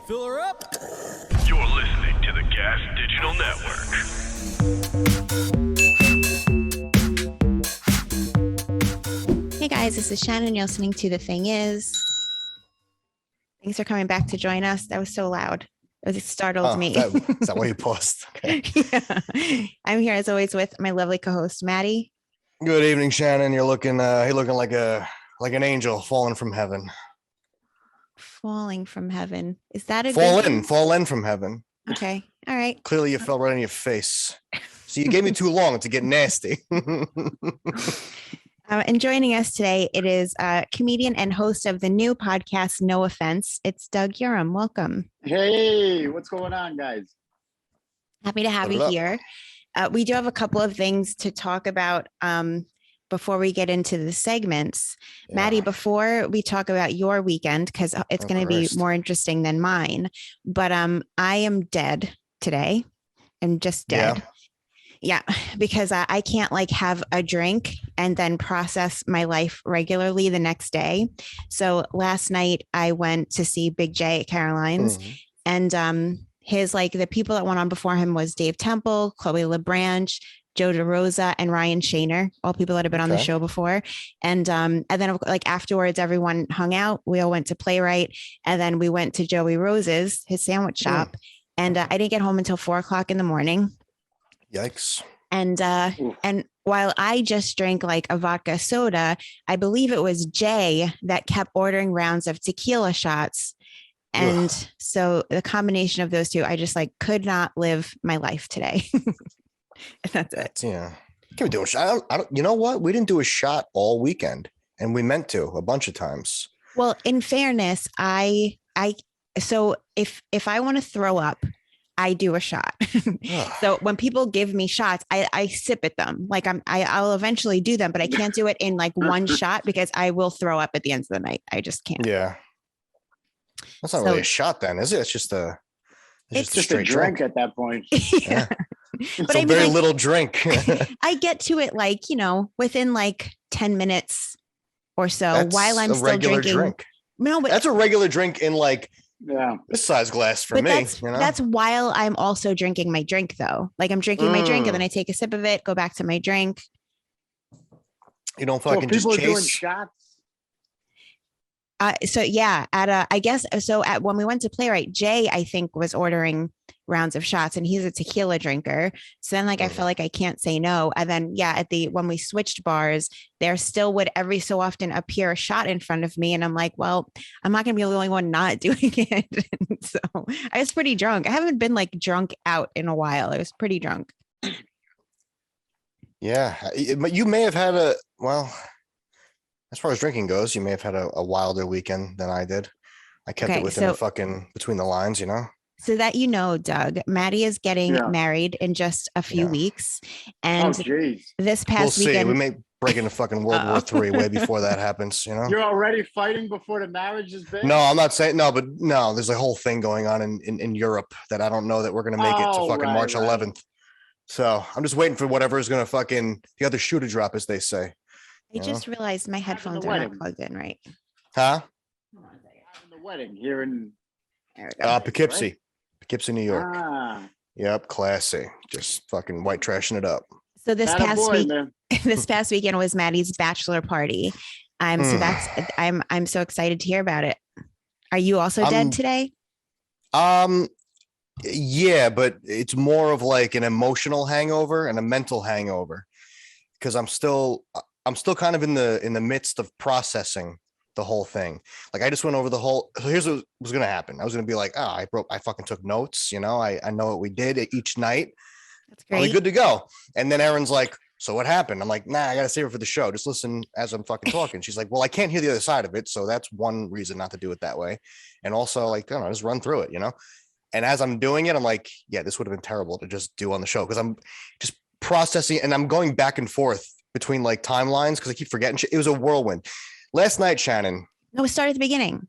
Fill her up. You're listening to the Gas Digital Network. Hey guys, this is Shannon. You're listening to The Thing Is. Thanks for coming back to join us. That was so loud. It startled me. Is that why you paused? Okay. Yeah. I'm here as always with my lovely co-host Matty. Good evening, Shannon. You're looking like an angel falling from heaven. Falling from heaven. Is that a fall in from heaven? Okay. All right. Clearly you fell right on your face. So you gave me too long to get nasty. And joining us today, it is comedian and host of the new podcast, No Offense. It's Doug Uram. Welcome. Hey, what's going on, guys? Happy to have you here. We do have a couple of things to talk about before we get into the segments. Yeah. Matty, before we talk about your weekend, because it's going to be more interesting than mine, but I am dead today. I'm just dead. Yeah, because I can't have a drink and then process my life regularly the next day. So last night I went to see Big J at Caroline's, and his the people that went on before him was Dave Temple, Chloe LeBranch, Joe DeRosa, and Ryan Shaner, all people that have been on the show before. And then afterwards, everyone hung out. We all went to Playwright, and then we went to Joey Rose's, his sandwich shop. And I didn't get home until 4:00 in the morning. Yikes. And while I just drank a vodka soda, I believe it was Jay that kept ordering rounds of tequila shots. And so the combination of those two, I just could not live my life today. And that's it. Yeah. Can we do a shot? I don't, you know what? We didn't do a shot all weekend, and we meant to a bunch of times. Well, in fairness, so if I want to throw up, I do a shot. So when people give me shots, I sip at them. I'll eventually do them, but I can't do it in one shot because I will throw up at the end of the night. I just can't. Yeah. That's not really a shot then, is it? It's just a straight drink at that point. Yeah. But it's very little drink. I get to it within 10 minutes or so. That's while I'm still drinking. Drink. No, but that's a regular drink in this size glass for me. That's while I'm also drinking my drink though. I'm drinking my drink and then I take a sip of it, go back to my drink. You don't fucking just chase. Doing shots. So yeah, when we went to Playwright, Jay, I think, was ordering rounds of shots, and he's a tequila drinker. So then I felt like I can't say no. And then when we switched bars, there still would every so often appear a shot in front of me. And I'm like, well, I'm not gonna be the only one not doing it. So I was pretty drunk. I haven't been drunk out in a while. I was pretty drunk. Yeah. But you may have had as far as drinking goes, you may have had a wilder weekend than I did. I kept it within between the lines, So that Doug, Matty is getting married in just a few weeks. And this past weekend, we may break into fucking World War III way before that happens, You're already fighting before the marriage is big? No, I'm not saying there's a whole thing going on in Europe that I don't know that we're going to make it to fucking March 11th. So I'm just waiting for whatever is going to the other shoe to drop, as they say. I just realized my headphones are not plugged in right. Huh? Having the wedding here in Poughkeepsie. Right? Poughkeepsie, New York. Yep, classy. Just fucking white trashing it up. So this past weekend was Matty's bachelor party. So I'm so excited to hear about it. Are you also dead today? Yeah, but it's more of an emotional hangover and a mental hangover, because I'm still kind of in the midst of processing the whole thing. I just went over the whole. Here's what was going to happen. I was going to be I fucking took notes. I know what we did each night. That's great. Really good to go. And then Erin's like, so what happened? I'm like, nah, I got to save it for the show. Just listen as I'm fucking talking. She's like, well, I can't hear the other side of it. So that's one reason not to do it that way. And also I don't know, just run through it, And as I'm doing it, I'm like, yeah, this would have been terrible to just do on the show, because I'm just processing and I'm going back and forth between timelines because I keep forgetting shit. It was a whirlwind. Last night, Shannon. No, we started at the beginning.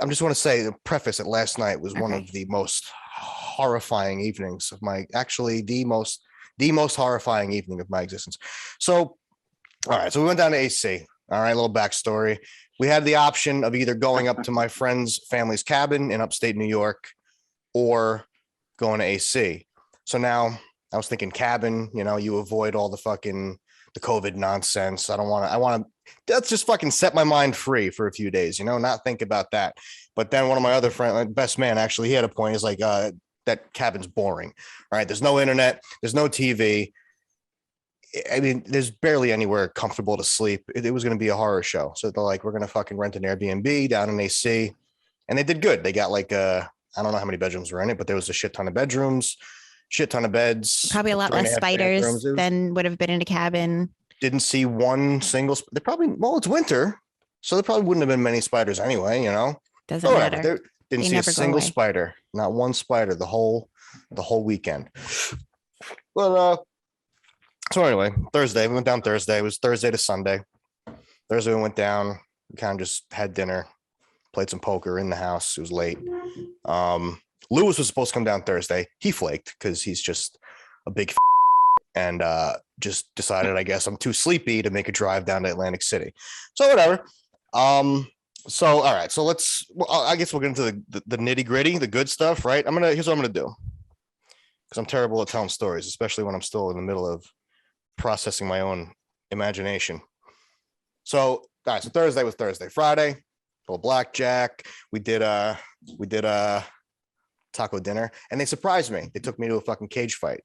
I just want to say, the preface that last night was one of the most horrifying evenings of the most horrifying evening of my existence. So, all right. So we went down to AC. All right, little backstory. We had the option of either going up to my friend's family's cabin in upstate New York or going to AC. So now I was thinking cabin, you avoid all the COVID nonsense. I want to, let's just fucking set my mind free for a few days, not think about that. But then one of my other friends, my best man, actually, he had a point. He's like, that cabin's boring. All right. There's no internet. There's no TV. I mean, there's barely anywhere comfortable to sleep. It was going to be a horror show. So they're like, we're going to fucking rent an Airbnb down in AC. And they did good. They got like, I don't know how many bedrooms were in it, but there was a shit ton of bedrooms, shit ton of beds. Probably a lot less spiders than would have been in a cabin. Didn't see one single. It's winter. So there probably wouldn't have been many spiders anyway, Doesn't matter. There didn't see a single spider, not one spider the whole weekend. But, so anyway, Thursday, we went down Thursday. It was Thursday to Sunday. Thursday we went down, we kind of just had dinner, played some poker in the house. It was late. Lewis was supposed to come down Thursday. He flaked because he's just a big and just decided, I guess, I'm too sleepy to make a drive down to Atlantic City. So whatever. So all right. So I guess we'll get into the nitty gritty, the good stuff, right? Here's what I'm gonna do. Because I'm terrible at telling stories, especially when I'm still in the middle of processing my own imagination. So all right, so Thursday was Thursday. Friday, little blackjack. We did taco dinner, and they surprised me. They took me to a fucking cage fight,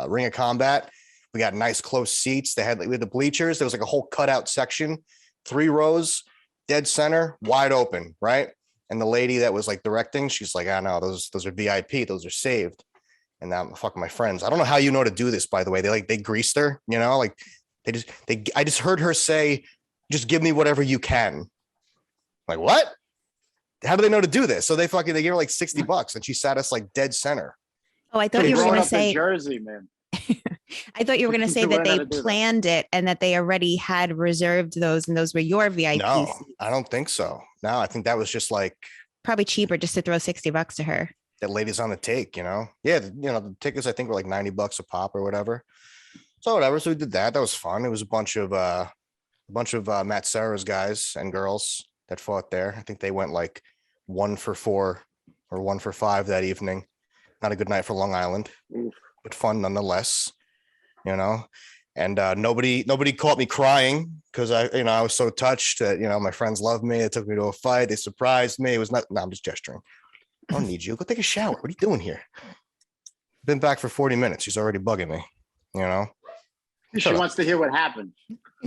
Ring of Combat. We got nice close seats. We had the bleachers. There was like a whole cutout section, 3 rows, dead center, wide open, right? And the lady that was like directing, she's like, no, those are VIP, those are saved. And now fucking my friends. I don't know how you know to do this, by the way. They greased her, like I just heard her say, just give me whatever you can. Like, what? How do they know to do this? So they gave her like $60 and she sat us like dead center. Oh, I thought you were going to say Jersey, man. I thought you were going to say that they planned it and that they already had reserved those and those were your VIP. No, I don't think so. No, I think that was just like probably cheaper just to throw $60 to her. That lady's on the take, Yeah, the tickets I think were like $90 a pop or whatever. So whatever. So we did that. That was fun. It was a bunch of Matt Serra's guys and girls that fought there. I think they went like 1 for 4 or 1 for 5 that evening. Not a good night for Long Island, but fun nonetheless. And nobody caught me crying because I was so touched that my friends loved me. They took me to a fight. They surprised me. It was not. No, I'm just gesturing. I don't need you. Go take a shower. What are you doing here? Been back for 40 minutes. She's already bugging me, She wants to hear what happened.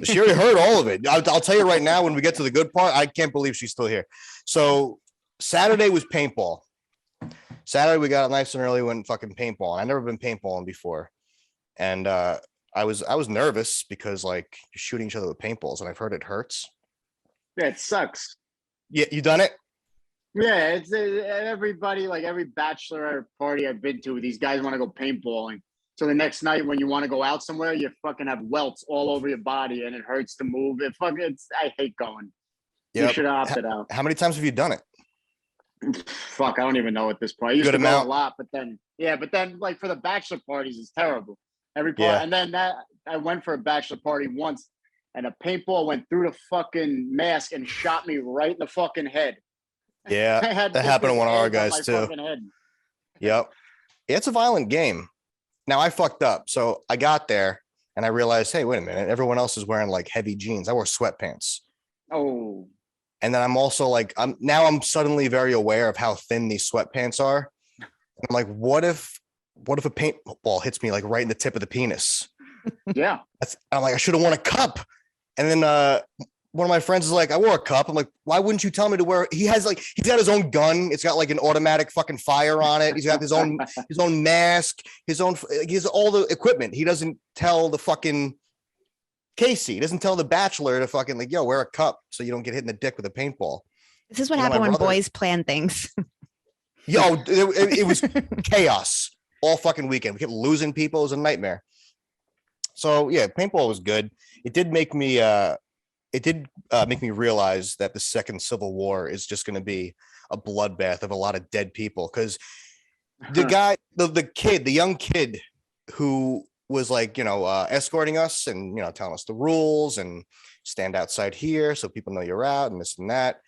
She already heard all of it. I'll tell you right now, when we get to the good part, I can't believe she's still here. So Saturday was paintball. Saturday, we got up nice and early, went fucking paintball. I've never been paintballing before. And I was nervous because like you're shooting each other with paintballs and I've heard it hurts. Yeah, it sucks. Yeah, you done it? Yeah, it's everybody, like every bachelor party I've been to, these guys want to go paintballing. So the next night when you want to go out somewhere, you fucking have welts all over your body and it hurts to move. I hate going. Yep. You should have opted out. How many times have you done it? Fuck, I don't even know at this point. I used to go a lot, but then like for the bachelor parties, it's terrible. Every party, and then I went for a bachelor party once, and a paintball went through the fucking mask and shot me right in the fucking head. Yeah, that happened to one of our guys too. Yep. It's a violent game. Now I fucked up. So I got there and I realized, hey, wait a minute. Everyone else is wearing like heavy jeans. I wore sweatpants. Oh. And then I'm also like, I'm suddenly very aware of how thin these sweatpants are. I'm like, what if a paintball hits me like right in the tip of the penis? Yeah. I'm like, I should have worn a cup. And then one of my friends is like, I wore a cup. I'm like, why wouldn't you tell me to wear? He's got his own gun. It's got like an automatic fucking fire on it. He's got his own mask, he has all the equipment. He doesn't tell the fucking Casey. He doesn't tell the bachelor to fucking like, yo, wear a cup so you don't get hit in the dick with a paintball. This is what happened when boys plan things. Yo, it was chaos all fucking weekend. We kept losing people. It was a nightmare. So yeah, paintball was good. It did make me realize that the second Civil War is just going to be a bloodbath of a lot of dead people. Because the guy, the young kid who was like, escorting us and, telling us the rules and stand outside here so people know you're out and this and that.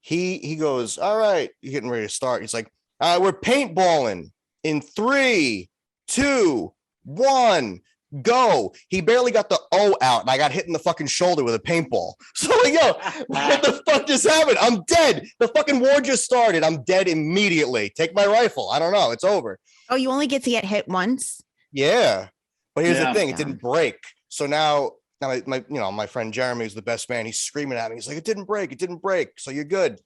He goes, all right, you're getting ready to start. He's like, all right, we're paintballing in 3, 2, 1, go. He barely got the O out and I got hit in the fucking shoulder with a paintball. So like, yo, what the fuck just happened? I'm dead. The fucking war just started. I'm dead immediately. Take my rifle. I don't know. It's over. Oh, you only get to get hit once? Yeah. But here's the thing. It didn't break. So now my friend Jeremy, who's the best man, he's screaming at me. He's like, it didn't break. It didn't break. So you're good.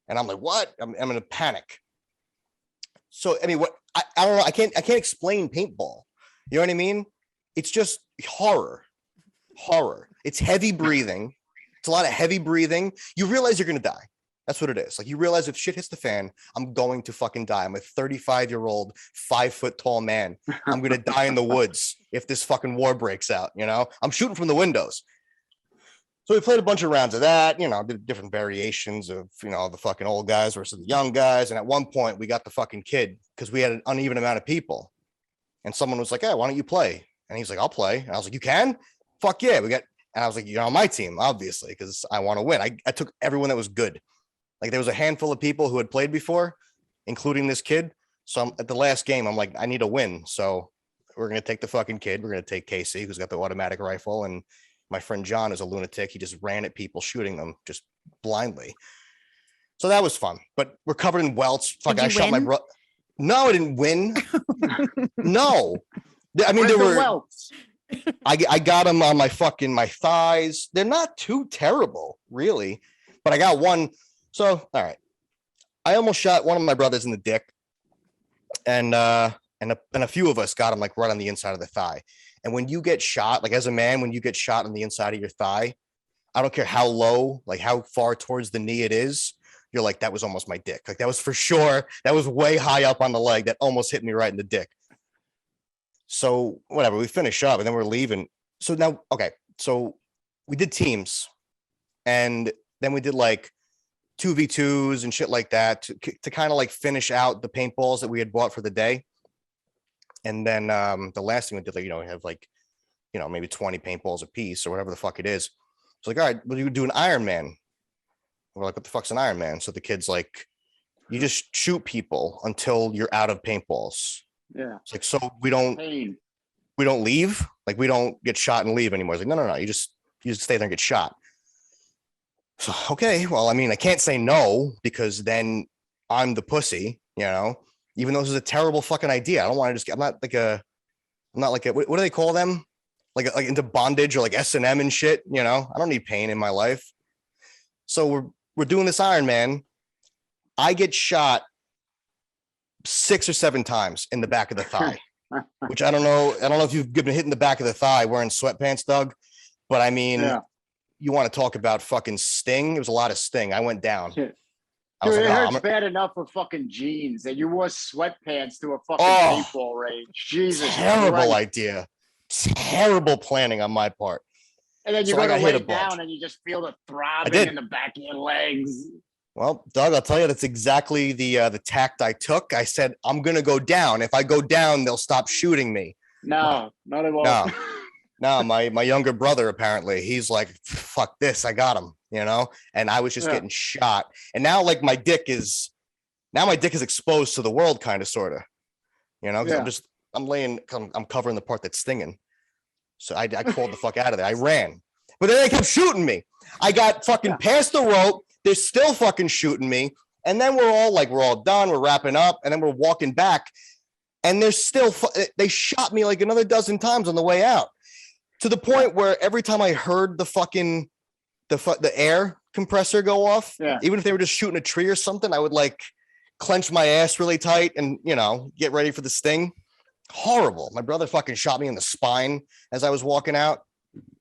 And I'm like, what? I'm in a panic. So, I mean, what I don't know. I can't explain paintball. You know what I mean? It's just horror. It's heavy breathing. It's a lot of heavy breathing. You realize you're going to die. That's what it is. Like, you realize if shit hits the fan, I'm going to fucking die. I'm a 35-year-old, 5-foot tall man. I'm going to die in the woods if this fucking war breaks out. I'm shooting from the windows. So we played a bunch of rounds of that, did different variations of, the fucking old guys versus the young guys. And at one point we got the fucking kid because we had an uneven amount of people. And someone was like, hey, why don't you play? And he's like, I'll play. And I was like, you can? Fuck yeah. And I was like, you're on my team, obviously, because I want to win. I took everyone that was good. Like, there was a handful of people who had played before, including this kid. So at the last game, I'm like, I need a win. So we're going to take the fucking kid. We're going to take Casey, who's got the automatic rifle. And my friend John is a lunatic. He just ran at people, shooting them just blindly. So that was fun. But we're covered in welts. Fuck, I shot my brother. No, I didn't win. No. I mean, there were welts. I got them on my thighs. They're not too terrible, really. But I got one. So, all right. I almost shot one of my brothers in the dick. And a few of us got him like right on the inside of the thigh. And when you get shot, like as a man, when you get shot on the inside of your thigh, I don't care how low, like how far towards the knee it is, you're like, that was almost my dick. Like, that was for sure. That was way high up on the leg. That almost hit me right in the dick. So whatever, we finish up and then we're leaving. So now, okay. So we did teams and then we did like 2v2s and shit like that to kind of like finish out the paintballs that we had bought for the day. And then the last thing we did, like, we have like, maybe 20 paintballs a piece or whatever the fuck it is. It's like, all right, well, you do an Iron Man. We're like, what the fuck's an Iron Man? So the kid's like, you just shoot people until you're out of paintballs. Yeah. It's like, so we don't leave. Like, we don't get shot and leave anymore. It's like, no. You just stay there and get shot. So, okay. Well, I mean, I can't say no because then I'm the pussy, even though this is a terrible fucking idea. I don't want to I'm not like a, what do they call them? Like into bondage or like S&M and shit. I don't need pain in my life. So we're doing this Iron Man. I get shot 6 or 7 times in the back of the thigh, which I don't know if you've been hit in the back of the thigh wearing sweatpants, Doug, but I mean, You want to talk about fucking sting? It was a lot of sting. I went down. Dude, it hurts bad enough with fucking jeans that you wore sweatpants to a fucking paintball range. Jesus. Terrible idea. Terrible planning on my part. And then you go to lay down and you just feel the throbbing in the back of your legs. Well, Doug, I'll tell you, that's exactly the tact I took. I said, I'm going to go down. If I go down, they'll stop shooting me. No, not at all. No, my younger brother, apparently, he's like, fuck this. I got him, and I was just getting shot. And now like my dick is exposed to the world, kind of, sort of, I'm covering the part that's stinging. So I crawled the fuck out of there. I ran, but then they kept shooting me. I got fucking past the rope. They're still fucking shooting me. And then we're all done. We're wrapping up. And then we're walking back. And they're still, they shot me like another dozen times on the way out. To the point where every time I heard the air compressor go off, even if they were just shooting a tree or something, I would like clench my ass really tight and, get ready for the sting. Horrible. My brother fucking shot me in the spine as I was walking out.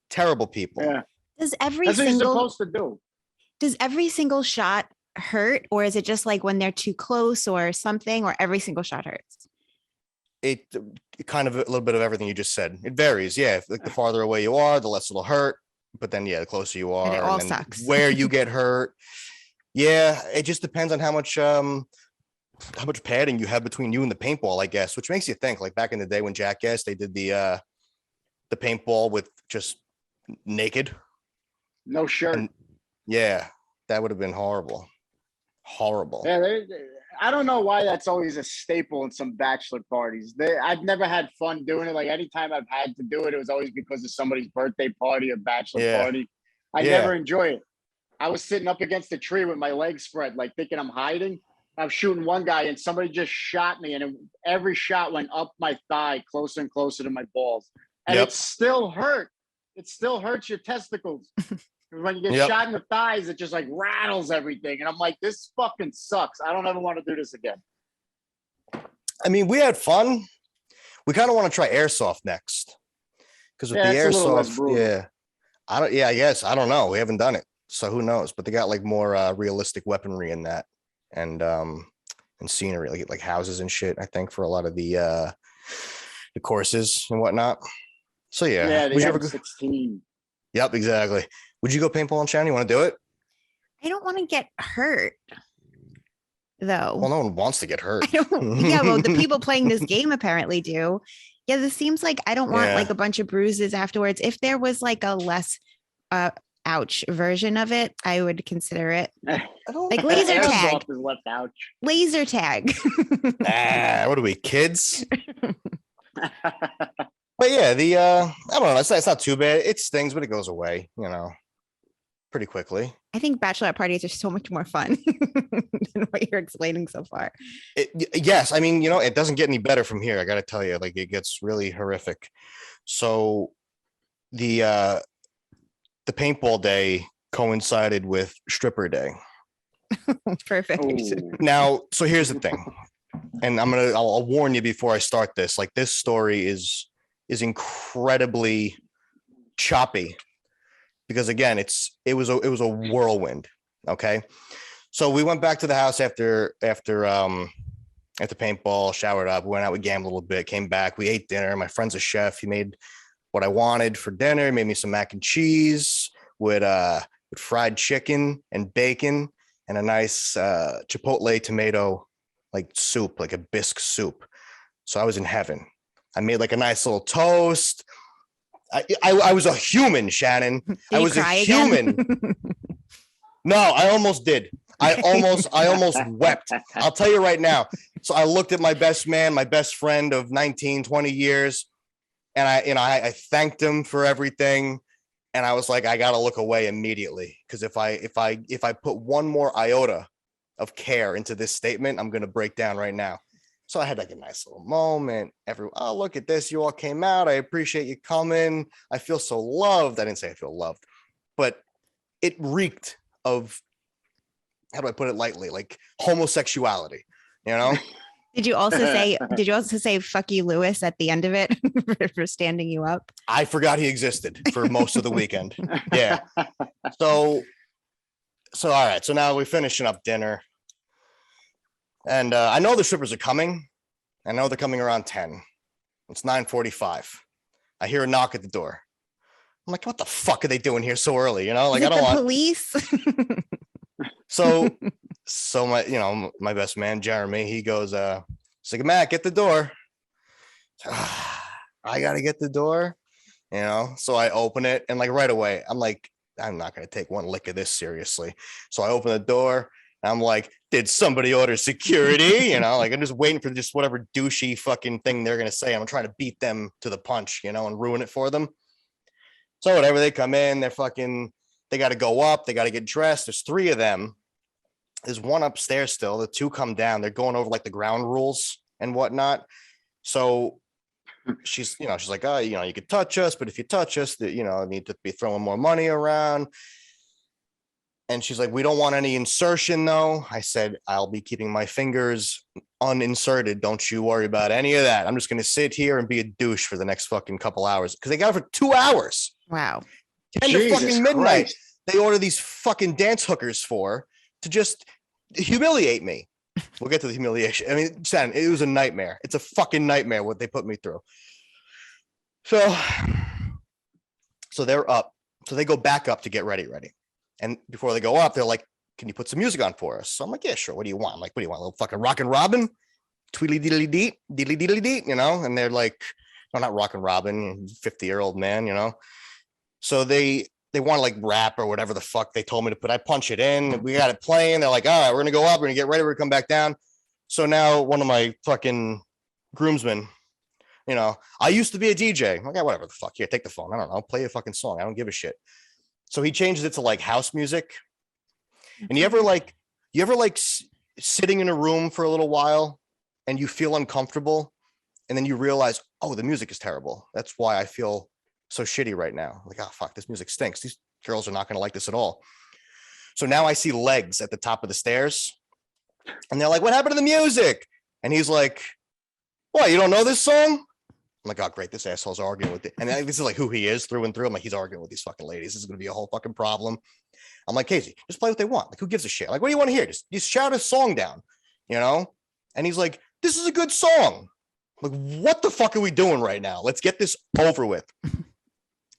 Terrible people. Yeah. That's what you're supposed to do. Does every single shot hurt, or is it just like when they're too close or something, or every single shot hurts? It kind of a little bit of everything you just said. It varies. Yeah. If, like, the farther away you are, the less it'll hurt. But then, the closer you are, and it all sucks. Where you get hurt. Yeah. It just depends on how much padding you have between you and the paintball, I guess, which makes you think like back in the day when Jackass, they did the paintball with just naked. No shirt. And yeah, that would have been horrible. Horrible. Yeah, I don't know why that's always a staple in some bachelor parties. I've never had fun doing it. Like anytime I've had to do it, it was always because of somebody's birthday party or bachelor party. I never enjoy it. I was sitting up against a tree with my legs spread, like thinking I'm hiding. I'm shooting one guy and somebody just shot me, and every shot went up my thigh closer and closer to my balls. And it still hurt. It still hurts your testicles. When you get shot in the thighs, it just like rattles everything. And I'm like, this fucking sucks. I don't ever want to do this again. I mean, we had fun. We kind of want to try airsoft next. Because with the airsoft, I guess. I don't know. We haven't done it. So who knows? But they got like more realistic weaponry in that and scenery, like houses and shit, I think, for a lot of the courses and whatnot. So yeah. They have 16. Yep, exactly. Would you go paintball and Shannon? You want to do it? I don't want to get hurt, though. Well, no one wants to get hurt. Well, the people playing this game apparently do. Yeah, this seems like I don't want like a bunch of bruises afterwards. If there was like a less ouch version of it, I would consider it. Like laser tag. Laser tag. What are we, kids? But yeah, I don't know. It's not too bad. It stings, but it goes away, pretty quickly. I think bachelorette parties are so much more fun than what you're explaining so far. Yes. I mean, it doesn't get any better from here. I got to tell you, like it gets really horrific. So the paintball day coincided with stripper day. Perfect. Now, so here's the thing. And I'll warn you before I start this, like this story is incredibly choppy because again, it was a whirlwind. Okay. So we went back to the house after paintball, showered up, went out, we gambled a little bit, came back, we ate dinner. My friend's a chef. He made what I wanted for dinner. He made me some mac and cheese with fried chicken and bacon and a nice chipotle tomato like soup, like a bisque soup. So I was in heaven. I made like a nice little toast. I was a human, Shannon. I was a human. No, I almost did. I almost wept. I'll tell you right now. So I looked at my best man, my best friend of 19, 20 years. And I thanked him for everything. And I was like, I got to look away immediately. Because if I put one more iota of care into this statement, I'm going to break down right now. So I had like a nice little moment. Oh, look at this. You all came out. I appreciate you coming. I feel so loved. I didn't say I feel loved, but it reeked of, how do I put it lightly? Like homosexuality, Did you also say fuck you, Lewis, at the end of it for standing you up? I forgot he existed for most of the weekend. Yeah. So all right. So now we're finishing up dinner. And I know the strippers are coming. I know they're coming around 10. It's 9:45. I hear a knock at the door. I'm like, what the fuck are they doing here so early? Like I don't want police. So my best man, Jeremy, he goes, he's like, Matt, get the door. I gotta get the door, So I open it and like right away, I'm like, I'm not gonna take one lick of this seriously. So I open the door. I'm like, did somebody order security? Like I'm just waiting for just whatever douchey fucking thing they're going to say. I'm trying to beat them to the punch, and ruin it for them. So whatever, they come in, they got to go up. They got to get dressed. There's 3 of them. There's one upstairs still. The 2 come down. They're going over like the ground rules and whatnot. So she's like, oh, you could touch us, but if you touch us, I need to be throwing more money around. And she's like, we don't want any insertion, though. I said, I'll be keeping my fingers uninserted. Don't you worry about any of that. I'm just going to sit here and be a douche for the next fucking couple hours. Because they got it for 2 hours. Wow. 10 to fucking midnight. Christ. They order these fucking dance hookers to just humiliate me. We'll get to the humiliation. I mean, Shannon, it was a nightmare. It's a fucking nightmare what they put me through. So they're up. So they go back up to get ready. And before they go up, they're like, can you put some music on for us? So I'm like, yeah, sure. What do you want? I'm like, what do you want? A little fucking Rockin' Robin? Tweedly diddly deet, diddly diddly deet, you know? And they're like, no, not Rockin' Robin, 50-year-old man, you know? So they want to like rap or whatever the fuck they told me to put. I punch it in. We got it playing. They're like, all right, we're going to go up. We're going to get ready. We're going to come back down. So now one of my fucking groomsmen, you know, I used to be a DJ. I'm like, yeah, whatever the fuck. Here, take the phone. I don't know. Play a fucking song. I don't give a shit. So he changes it to like house music. And you ever sitting in a room for a little while and you feel uncomfortable and then you realize, oh, the music is terrible. That's why I feel so shitty right now. Like, oh, fuck, this music stinks. These girls are not going to like this at all. So now I see legs at the top of the stairs and they're like, what happened to the music? And he's like, what, you don't know this song? I'm like, oh, great. This asshole's arguing with it. And this is like who he is through and through. I'm like, he's arguing with these fucking ladies. This is going to be a whole fucking problem. I'm like, Casey, just play what they want. Like, who gives a shit? Like, what do you want to hear? Just shout a song down, you know? And he's like, this is a good song. I'm like, what the fuck are we doing right now? Let's get this over with.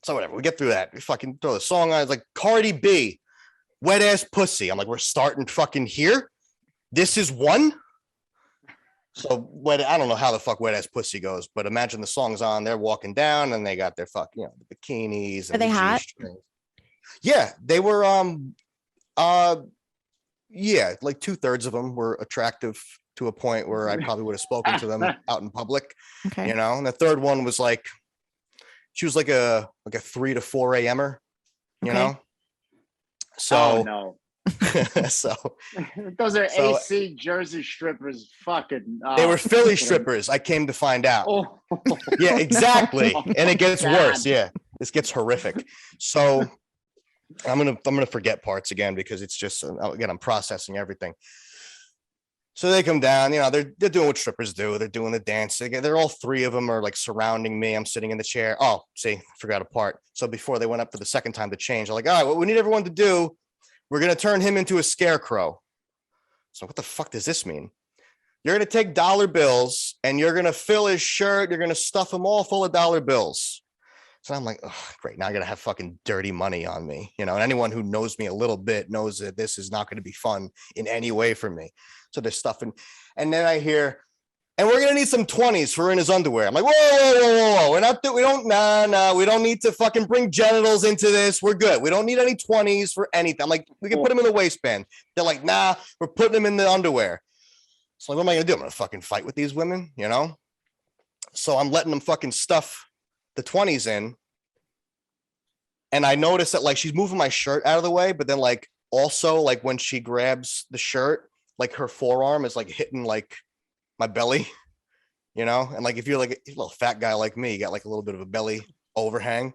So whatever, we get through that. We fucking throw the song on. It's like Cardi B, Wet Ass Pussy. I'm like, we're starting fucking here. This is one. So I don't know how the fuck Wet Ass Pussy goes, but imagine the song's on. They're walking down and they got their fuck, the bikinis. And are they hot? G-strings. Yeah, they were. Yeah, like 2/3 of them were attractive to a point where I probably would have spoken to them out in public. Okay. You know, and the third one was like, she was like a 3 to 4 a.m.er, you know? So, oh, no. So those are AC Jersey strippers. Fucking. They were Philly strippers. I came to find out. Oh. Yeah, exactly. And it gets God. worse. Yeah, this gets horrific. So I'm gonna forget parts again because it's just again I'm processing everything. So they come down, you know, they're doing what strippers do. They're doing the dance. They're all three of them are like surrounding me. I'm sitting in the chair. Oh, see, forgot a part. So before they went up for the second time to change, they're like, all right, what we need everyone to do, we're going to turn him into a scarecrow. So what the fuck does this mean? You're going to take dollar bills and you're going to fill his shirt. You're going to stuff him all full of dollar bills. So I'm like, oh, great. Now I got to have fucking dirty money on me. You know, and anyone who knows me a little bit knows that this is not going to be fun in any way for me. So they're stuffing. And then I hear, and we're going to need some 20s for in his underwear. I'm like, whoa. We don't need to fucking bring genitals into this. We're good. We don't need any 20s for anything. I'm like, we can put them in the waistband. They're like, nah, we're putting them in the underwear. So like, what am I going to do? I'm going to fucking fight with these women, you know? So I'm letting them fucking stuff the 20s in. And I noticed that like, she's moving my shirt out of the way, but then like, also like when she grabs the shirt, like her forearm is like hitting like my belly, you know? And like, if you're like a little fat guy like me, you got like a little bit of a belly overhang.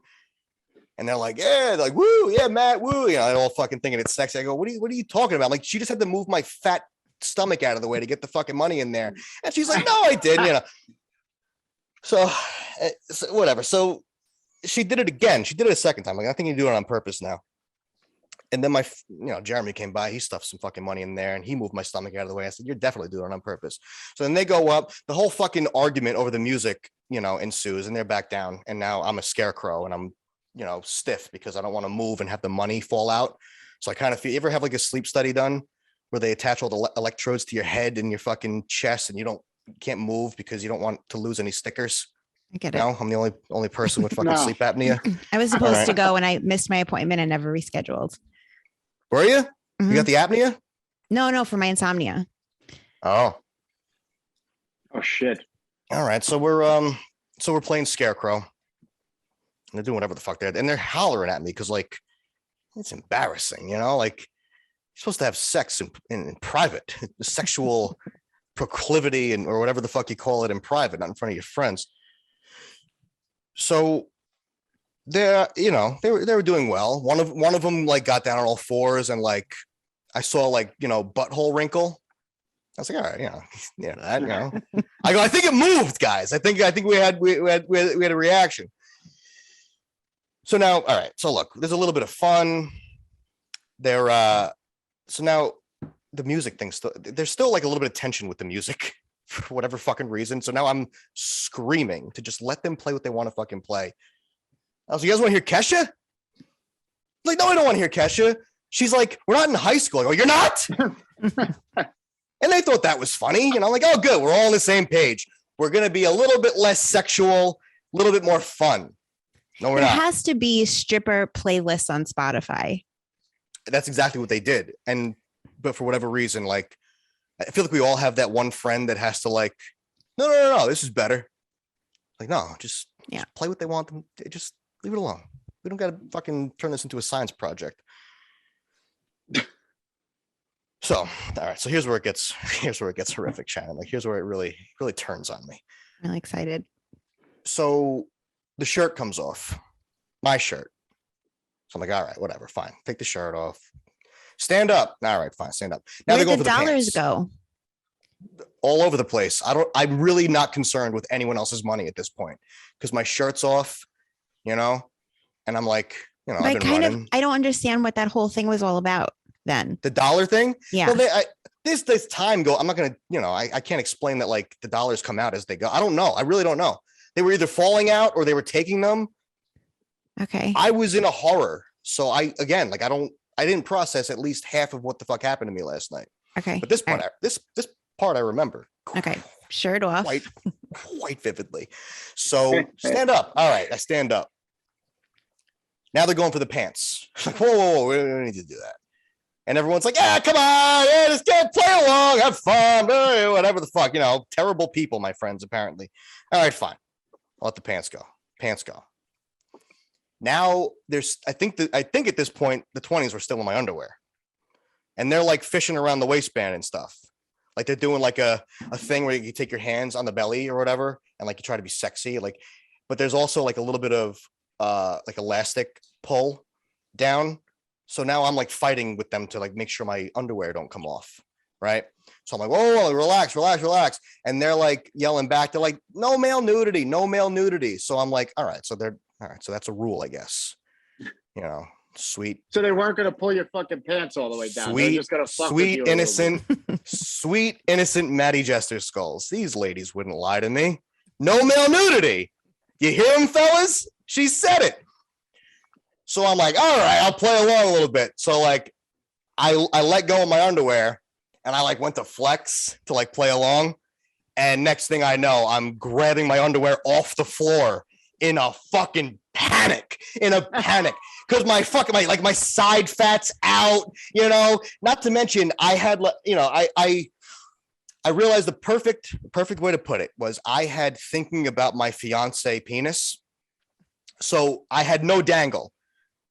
And they're like, yeah, they're like, woo, yeah, Matt, woo. You know, they're all fucking thinking it's sexy. I go, what are you talking about? Like, she just had to move my fat stomach out of the way to get the fucking money in there. And she's like, no, I didn't, you know? So whatever. So she did it again. She did it a second time. Like, I think you do it on purpose now. And then Jeremy came by, he stuffed some fucking money in there and he moved my stomach out of the way. I said, you're definitely doing it on purpose. So then they go up, the whole fucking argument over the music, ensues and they're back down. And now I'm a scarecrow and I'm, stiff because I don't want to move and have the money fall out. So I kind of feel, you ever have like a sleep study done where they attach all the electrodes to your head and your fucking chest and you can't move because you don't want to lose any stickers? I get it. No, I'm the only person with fucking sleep apnea. I was supposed to go and I missed my appointment and never rescheduled. Were you? Mm-hmm. You got the apnea? No, for my insomnia. Oh shit. All right. So we're playing Scarecrow. And they're doing whatever the fuck and they're hollering at me because like it's embarrassing, like you're supposed to have sex in private, sexual proclivity or whatever the fuck you call it in private, not in front of your friends. So they were doing well. One of them like got down on all fours and like I saw like butthole wrinkle. I was like, all right, that. I go, I think it moved, guys. I think we had a reaction. So now, all right. So look, there's a little bit of fun there. So now the music thing there's still like a little bit of tension with the music for whatever fucking reason. So now I'm screaming to just let them play what they want to fucking play. I was like, you guys want to hear Kesha? Like, no, I don't want to hear Kesha. She's like, we're not in high school. I go, you're not? And they thought that was funny. And I'm like, oh, good. We're all on the same page. We're going to be a little bit less sexual, a little bit more fun. No, we're There not. has to be stripper playlists on Spotify. That's exactly what they did. But for whatever reason, like, I feel like we all have that one friend that has to like, no, this is better. Like, no, just play what they want them. Just leave it alone. We don't got to fucking turn this into a science project. So, all right. So here's where it gets horrific, Shannon. Like, here's where it really turns on me. I'm really excited. So the shirt comes off, my shirt. So I'm like, all right, whatever, fine. Take the shirt off. Stand up. All right, fine. Stand up. Now Where they go did for the the dollars pants. go? All over the place. I'm really not concerned with anyone else's money at this point because my shirt's off, and I'm like, I've been running. I don't understand what that whole thing was all about then. The dollar thing. Yeah. Well, this time go. I'm not gonna, I can't explain that like the dollars come out as they go. I don't know. I really don't know. They were either falling out or they were taking them. Okay. I was in a horror. So I didn't process at least half of what the fuck happened to me last night. Okay. But this part, this part I remember. Okay. Shirt off. Quite vividly. So stand up. All right. I stand up. Now they're going for the pants. Like, whoa, we don't need to do that. And everyone's like, yeah, come on. Yeah, just play along. Have fun. Whatever the fuck, terrible people, my friends, apparently. All right, fine. I'll let the pants go. Pants go. Now I think at this point, the 20s were still in my underwear. And they're like fishing around the waistband and stuff. Like they're doing like a thing where you take your hands on the belly or whatever. And like you try to be sexy. But there's also like a little bit of like elastic pull down. So now I'm like fighting with them to like make sure my underwear don't come off. Right. So I'm like, whoa, relax. And they're like yelling back. They're like, no male nudity. So I'm like, all right. So that's a rule, I guess. Sweet. So they weren't going to pull your fucking pants all the way down. They're just going to fuck with you sweet, innocent Matty Jesterskulls. These ladies wouldn't lie to me. No male nudity. You hear them, fellas? She said it. So I'm like, all right, I'll play along a little bit. So like, I let go of my underwear and I like went to flex to like play along. And next thing I know, I'm grabbing my underwear off the floor in a fucking panic. Because my side fat's out, not to mention I had, I realized the perfect way to put it was I had thinking about my fiance penis. So I had no dangle.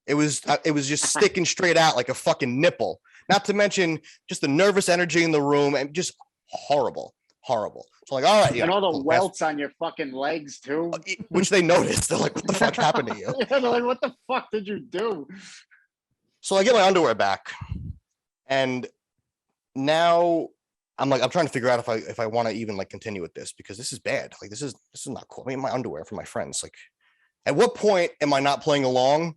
It was just sticking straight out like a fucking nipple, not to mention just the nervous energy in the room and just horrible. So like, all right. And all the welts on your fucking legs too. Which they noticed. They're like, what the fuck happened to you? Yeah, they're like, what the fuck did you do? So I get my underwear back. And now I'm trying to figure out if I want to even like continue with this because this is bad. Like this is not cool. I mean, my underwear for my friends. Like, at what point am I not playing along?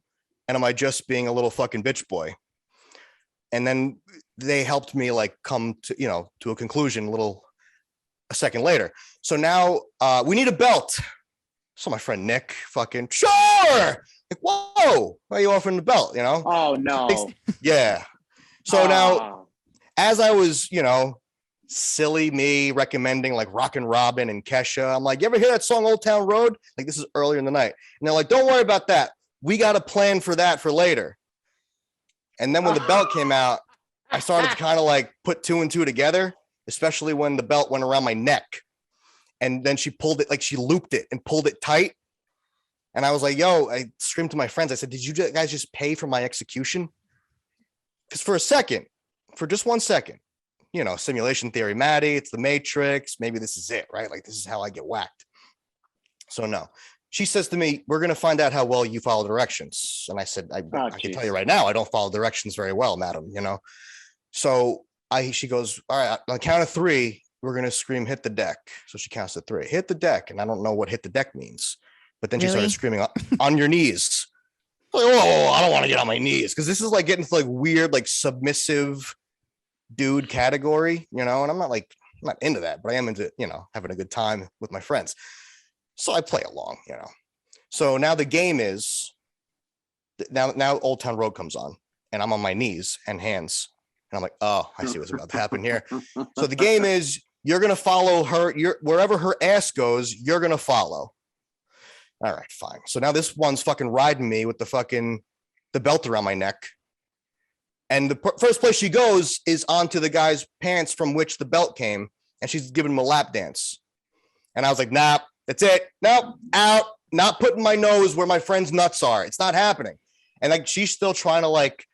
And am I just being a little fucking bitch boy? And then they helped me like come to, to a conclusion a second later. So now we need a belt. So my friend Nick fucking, sure. Like, whoa, why are you offering the belt? Oh no. Yeah. So now as I was, silly me recommending like Rockin' Robin and Kesha, I'm like, you ever hear that song Old Town Road? Like this is earlier in the night. And they're like, don't worry about that. We got a plan for that for later. And then when the belt came out, I started to kind of like put two and two together, especially when the belt went around my neck. And then she pulled it, like she looped it and pulled it tight. And I was like, yo, I screamed to my friends. I said, did you guys just pay for my execution? Because for just 1 second, simulation theory, Matty, it's the Matrix. Maybe this is it, right? Like this is how I get whacked. So no. She says to me, we're going to find out how well you follow directions. And I said, I can tell you right now, I don't follow directions very well, madam, So she goes, all right, on the count of 3, we're going to scream, hit the deck. So she counts to 3, hit the deck. And I don't know what hit the deck means. But then she started screaming on your knees. Like, whoa, I don't want to get on my knees. Because this is like getting to like weird, like submissive dude category, and I'm not into that, but I am into, having a good time with my friends. So I play along, So now the game is now Old Town Road comes on and I'm on my knees and hands. And I'm like, oh, I see what's about to happen here. So the game is you're going to follow her. Wherever her ass goes, you're going to follow. All right, fine. So now this one's fucking riding me with the belt around my neck. And the first place she goes is onto the guy's pants from which the belt came. And she's giving him a lap dance. And I was like, nah, that's it. Nope, out. Not putting my nose where my friend's nuts are. It's not happening. And like, she's still trying to like,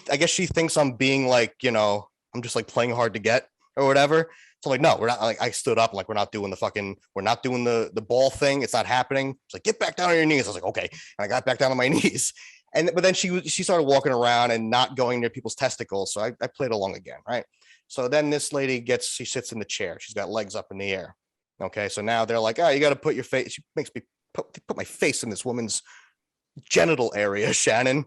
I guess she thinks I'm being like, I'm just like playing hard to get or whatever. So I'm like, no, we're not. Like, I stood up, like, we're not doing the ball thing. It's not happening. It's like, get back down on your knees. I was like, okay. And I got back down on my knees. But then she started walking around and not going near people's testicles. So I played along again. Right. So then this lady she sits in the chair. She's got legs up in the air. Okay. So now they're like, oh, you got to put your face. She makes me put my face in this woman's genital area, Shannon.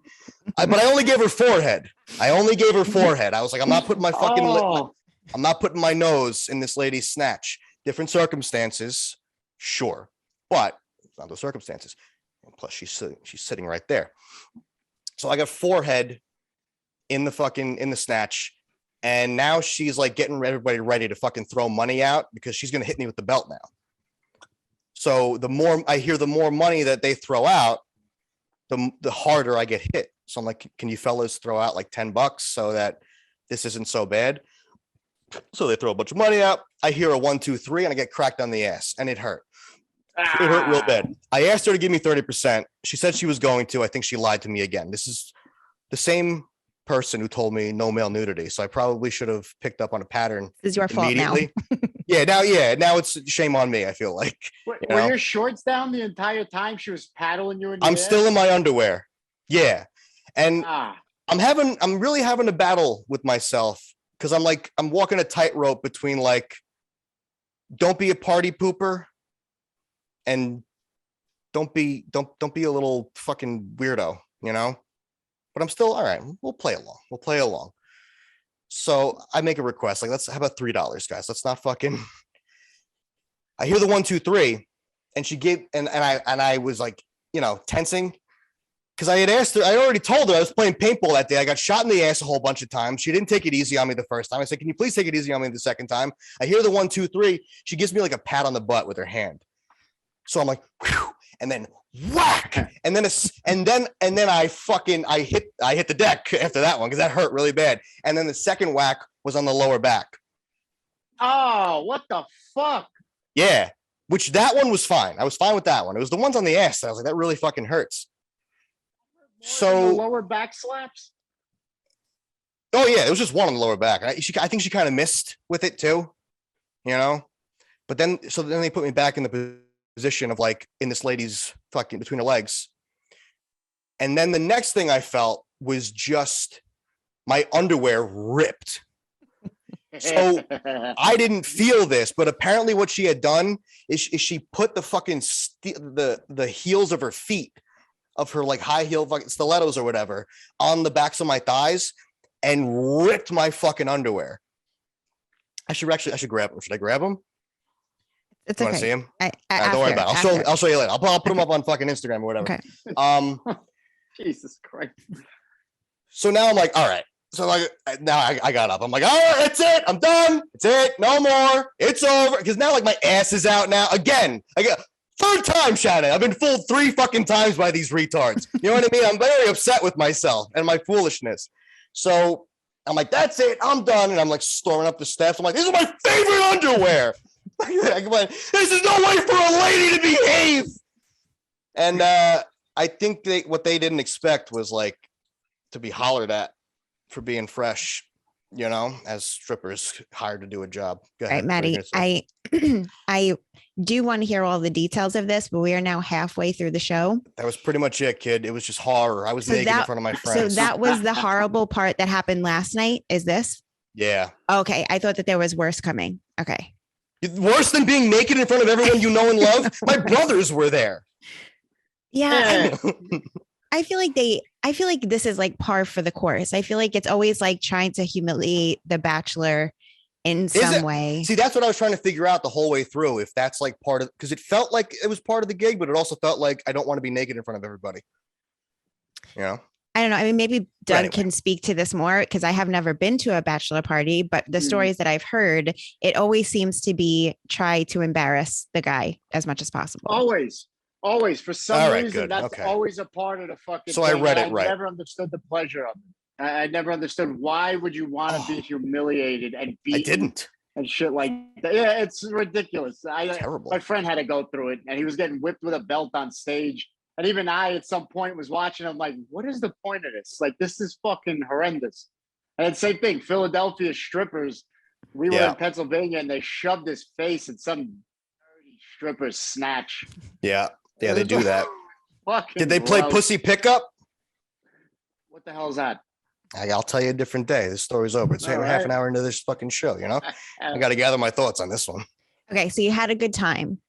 But I only gave her forehead. I was like, I'm not putting my fucking I'm not putting my nose in this lady's snatch. Different circumstances, sure, but it's not those circumstances. And plus, she's sitting right there. So I got forehead in the snatch, and now she's like getting everybody ready to fucking throw money out because she's gonna hit me with the belt now. So the more money that they throw out, the harder I get hit. So I'm like, can you fellas throw out like $10 so that this isn't so bad? So they throw a bunch of money out. I hear a 1, 2, 3, and I get cracked on the ass, and it hurt. It hurt real bad. I asked her to give me 30%. She said she was going to. I think she lied to me again. This is the same person who told me no male nudity. So I probably should have picked up on a pattern. This is your fault now. Now it's shame on me, I feel like. Were your shorts down the entire time she was paddling you in the I'm ass? still in my underwear. Yeah. And I'm really having a battle with myself because I'm walking a tightrope between like, don't be a party pooper and don't be a little fucking weirdo, but I'm still all right. We'll play along. So I make a request. Like, how about $3, guys? Let's not fucking. I hear the 1, 2, 3, and she gave, and I was like, tensing. Because I had asked her, I already told her I was playing paintball that day. I got shot in the ass a whole bunch of times. She didn't take it easy on me the first time. I said, can you please take it easy on me the second time? I hear the 1, 2, 3. She gives me like a pat on the butt with her hand. So I'm like, whew, and then whack, and then I hit the deck after that one because that hurt really bad. And then the second whack was on the lower back. Oh, what the fuck? Yeah, which that one was fine. I was fine with that one. It was the ones on the ass that I was like, that really fucking hurts. So lower back slaps. Oh yeah, it was just one on the lower back. I think she kind of missed with it too, But then they put me back in the position of like in this lady's fucking between her legs. And then the next thing I felt was just my underwear ripped. So I didn't feel this, but apparently what she had done is she put the fucking the heels of her feet, of her like high heel fucking stilettos or whatever, on the backs of my thighs and ripped my fucking underwear. I should grab them. Should I grab them? It's you okay. Want to see him? Don't worry about it. I'll show you later. I'll put them up on fucking Instagram or whatever. Okay. Jesus Christ. So now I'm like, all right. So like now I got up. I'm like, all right, that's it. I'm done. It's it. No more. It's over. Because now like my ass is out now. Again, I got third time, Shannon. I've been fooled 3 fucking times by these retards. You know what I mean? I'm very upset with myself and my foolishness. So I'm like, that's it. I'm done. And I'm like storming up the steps. I'm like, this is my favorite underwear. This is no way for a lady to behave. And I think what they didn't expect was like to be hollered at for being fresh, as strippers hired to do a job. Go ahead. Right, Matty, I do want to hear all the details of this, but we are now halfway through the show. That was pretty much it, kid. It was just horror. I was naked in front of my friends. So that was the horrible part that happened last night. Is this? Yeah. Okay. I thought that there was worse coming. Okay. Worse than being naked in front of everyone you know and love? My brothers were there. Yeah. I feel like this is like par for the course. I feel like it's always like trying to humiliate the Bachelor in some way. See, that's what I was trying to figure out the whole way through. If that's like part of, because it felt like it was part of the gig, but it also felt like I don't want to be naked in front of everybody. I don't know. I mean, maybe Doug anyway. can speak to this more because I have never been to a bachelor party, but the stories that I've heard, it always seems to be try to embarrass the guy as much as possible. Always. For some All right, reason, good. that's Okay. always a part of the fucking So thing. I read and it right. I never understood the pleasure of it. I never understood why would you want to be humiliated and beaten I didn't. and shit like that. Yeah, it's ridiculous. Terrible. My friend had to go through it, and he was getting whipped with a belt on stage. And even I, at some point, was watching. I'm like, what is the point of this? Like, this is fucking horrendous. And same thing, Philadelphia strippers. We were in Pennsylvania, and they shoved his face in some dirty stripper's snatch. Yeah, they do that. Fucking Did they play gross. Pussy Pickup? What the hell is that? I'll tell you a different day. This story's over. It's All half right. an hour into this fucking show, you know? I got to gather my thoughts on this one. Okay. So you had a good time.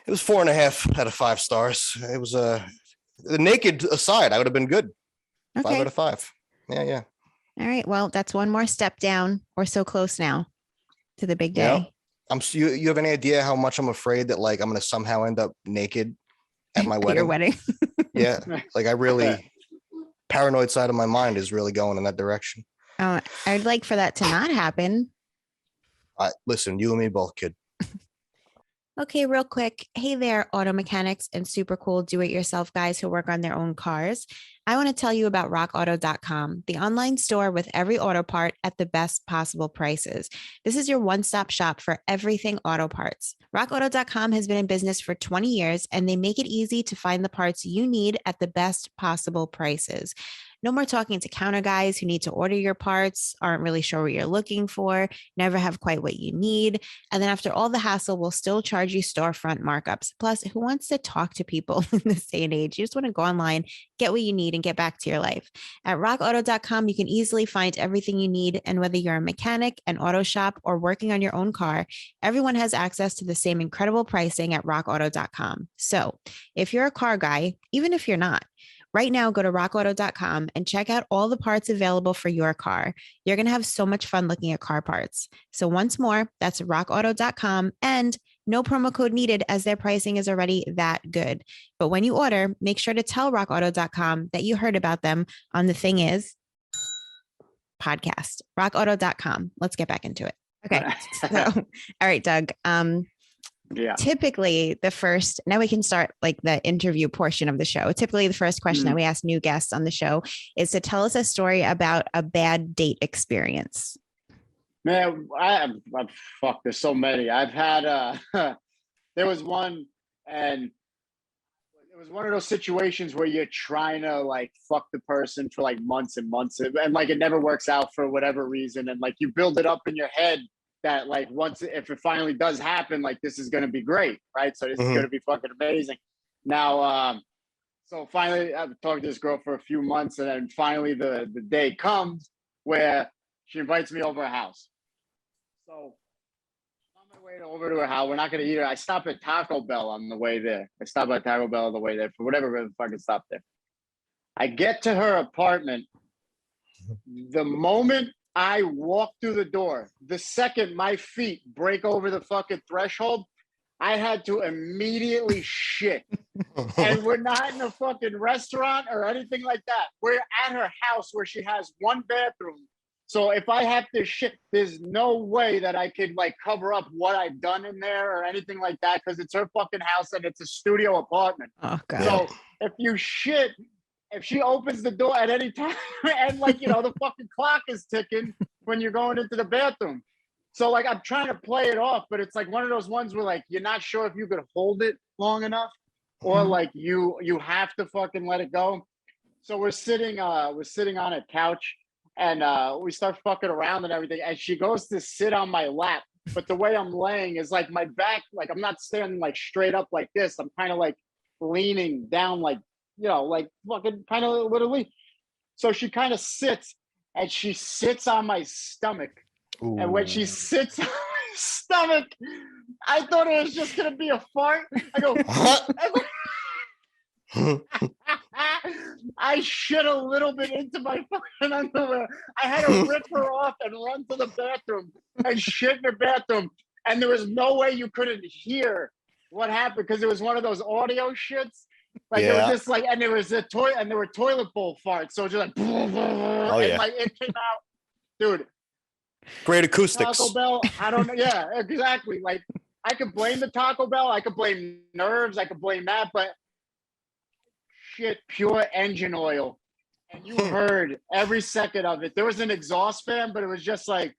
It was 4.5 out of 5 stars. It was the naked aside, I would have been good. Okay. 5 out of 5. Yeah. All right. Well, that's one more step down. We're so close now to the big day. Yeah. You have any idea how much I'm afraid that like I'm going to somehow end up naked at my wedding? Your wedding. Yeah. Like I really paranoid side of my mind is really going in that direction. I'd like for that to not happen. Listen, you and me both, kid. Okay, real quick. Hey there, auto mechanics and super cool do-it-yourself guys who work on their own cars. I want to tell you about rockauto.com, the online store with every auto part at the best possible prices. This is your one-stop shop for everything auto parts. Rockauto.com has been in business for 20 years, and they make it easy to find the parts you need at the best possible prices. No more talking to counter guys who need to order your parts, aren't really sure what you're looking for, never have quite what you need. And then after all the hassle, we'll still charge you storefront markups. Plus, who wants to talk to people in this day and age? You just want to go online, get what you need, and get back to your life. At rockauto.com, you can easily find everything you need. And whether you're a mechanic, an auto shop, or working on your own car, everyone has access to the same incredible pricing at rockauto.com. So if you're a car guy, even if you're not, right now, go to rockauto.com and check out all the parts available for your car. You're going to have so much fun looking at car parts. So once more, that's rockauto.com, and no promo code needed as their pricing is already that good. But when you order, make sure to tell rockauto.com that you heard about them on The Thing Is podcast. rockauto.com. Let's get back into it. Okay. So, all right, Doug. Yeah. Typically now we can start like the interview portion of the show. Typically the first question that we ask new guests on the show is to tell us a story about a bad date experience. Man, fuck, there's so many. I've had, there was one, and it was one of those situations where you're trying to like fuck the person for like months and months, and like it never works out for whatever reason. And like you build it up in your head that like if it finally does happen, like this is going to be great, right? So this is going to be fucking amazing. Now, so finally I've talked to this girl for a few months, and then finally the day comes where she invites me over her house. So on my way over to her house, we're not going to eat her. I stop at Taco Bell on the way there. For whatever reason, fucking stop there. I get to her apartment. The moment I walk through the door, the second my feet break over the fucking threshold, I had to immediately shit. And we're not in a fucking restaurant or anything like that. We're at her house where she has one bathroom. So if I have to shit, there's no way that I could like cover up what I've done in there or anything like that, because it's her fucking house and it's a studio apartment. Oh, God. So if you shit, if she opens the door at any time and like, the fucking clock is ticking when you're going into the bathroom. So like, I'm trying to play it off, but it's like one of those ones where like, you're not sure if you could hold it long enough or like you have to fucking let it go. So we're sitting on a couch and we start fucking around and everything. And she goes to sit on my lap, but the way I'm laying is like my back, like I'm not standing like straight up like this. I'm kind of like leaning down, like, like fucking kind of literally. So she kind of sits and she sits on my stomach. Ooh. And when she sits on my stomach, I thought it was just going to be a fart. I go, I shit a little bit into my fucking underwear. I had to rip her off and run to the bathroom and shit in the bathroom. And there was no way you couldn't hear what happened because it was one of those audio shits. Like it was just like, and there was a toilet, and there were toilet bowl farts. So just like, and like it came out, dude. Great acoustics. Taco Bell, I don't know. Yeah, exactly. Like I could blame the Taco Bell. I could blame nerves. I could blame that, but shit, pure engine oil. And you heard every second of it. There was an exhaust fan, but it was just like,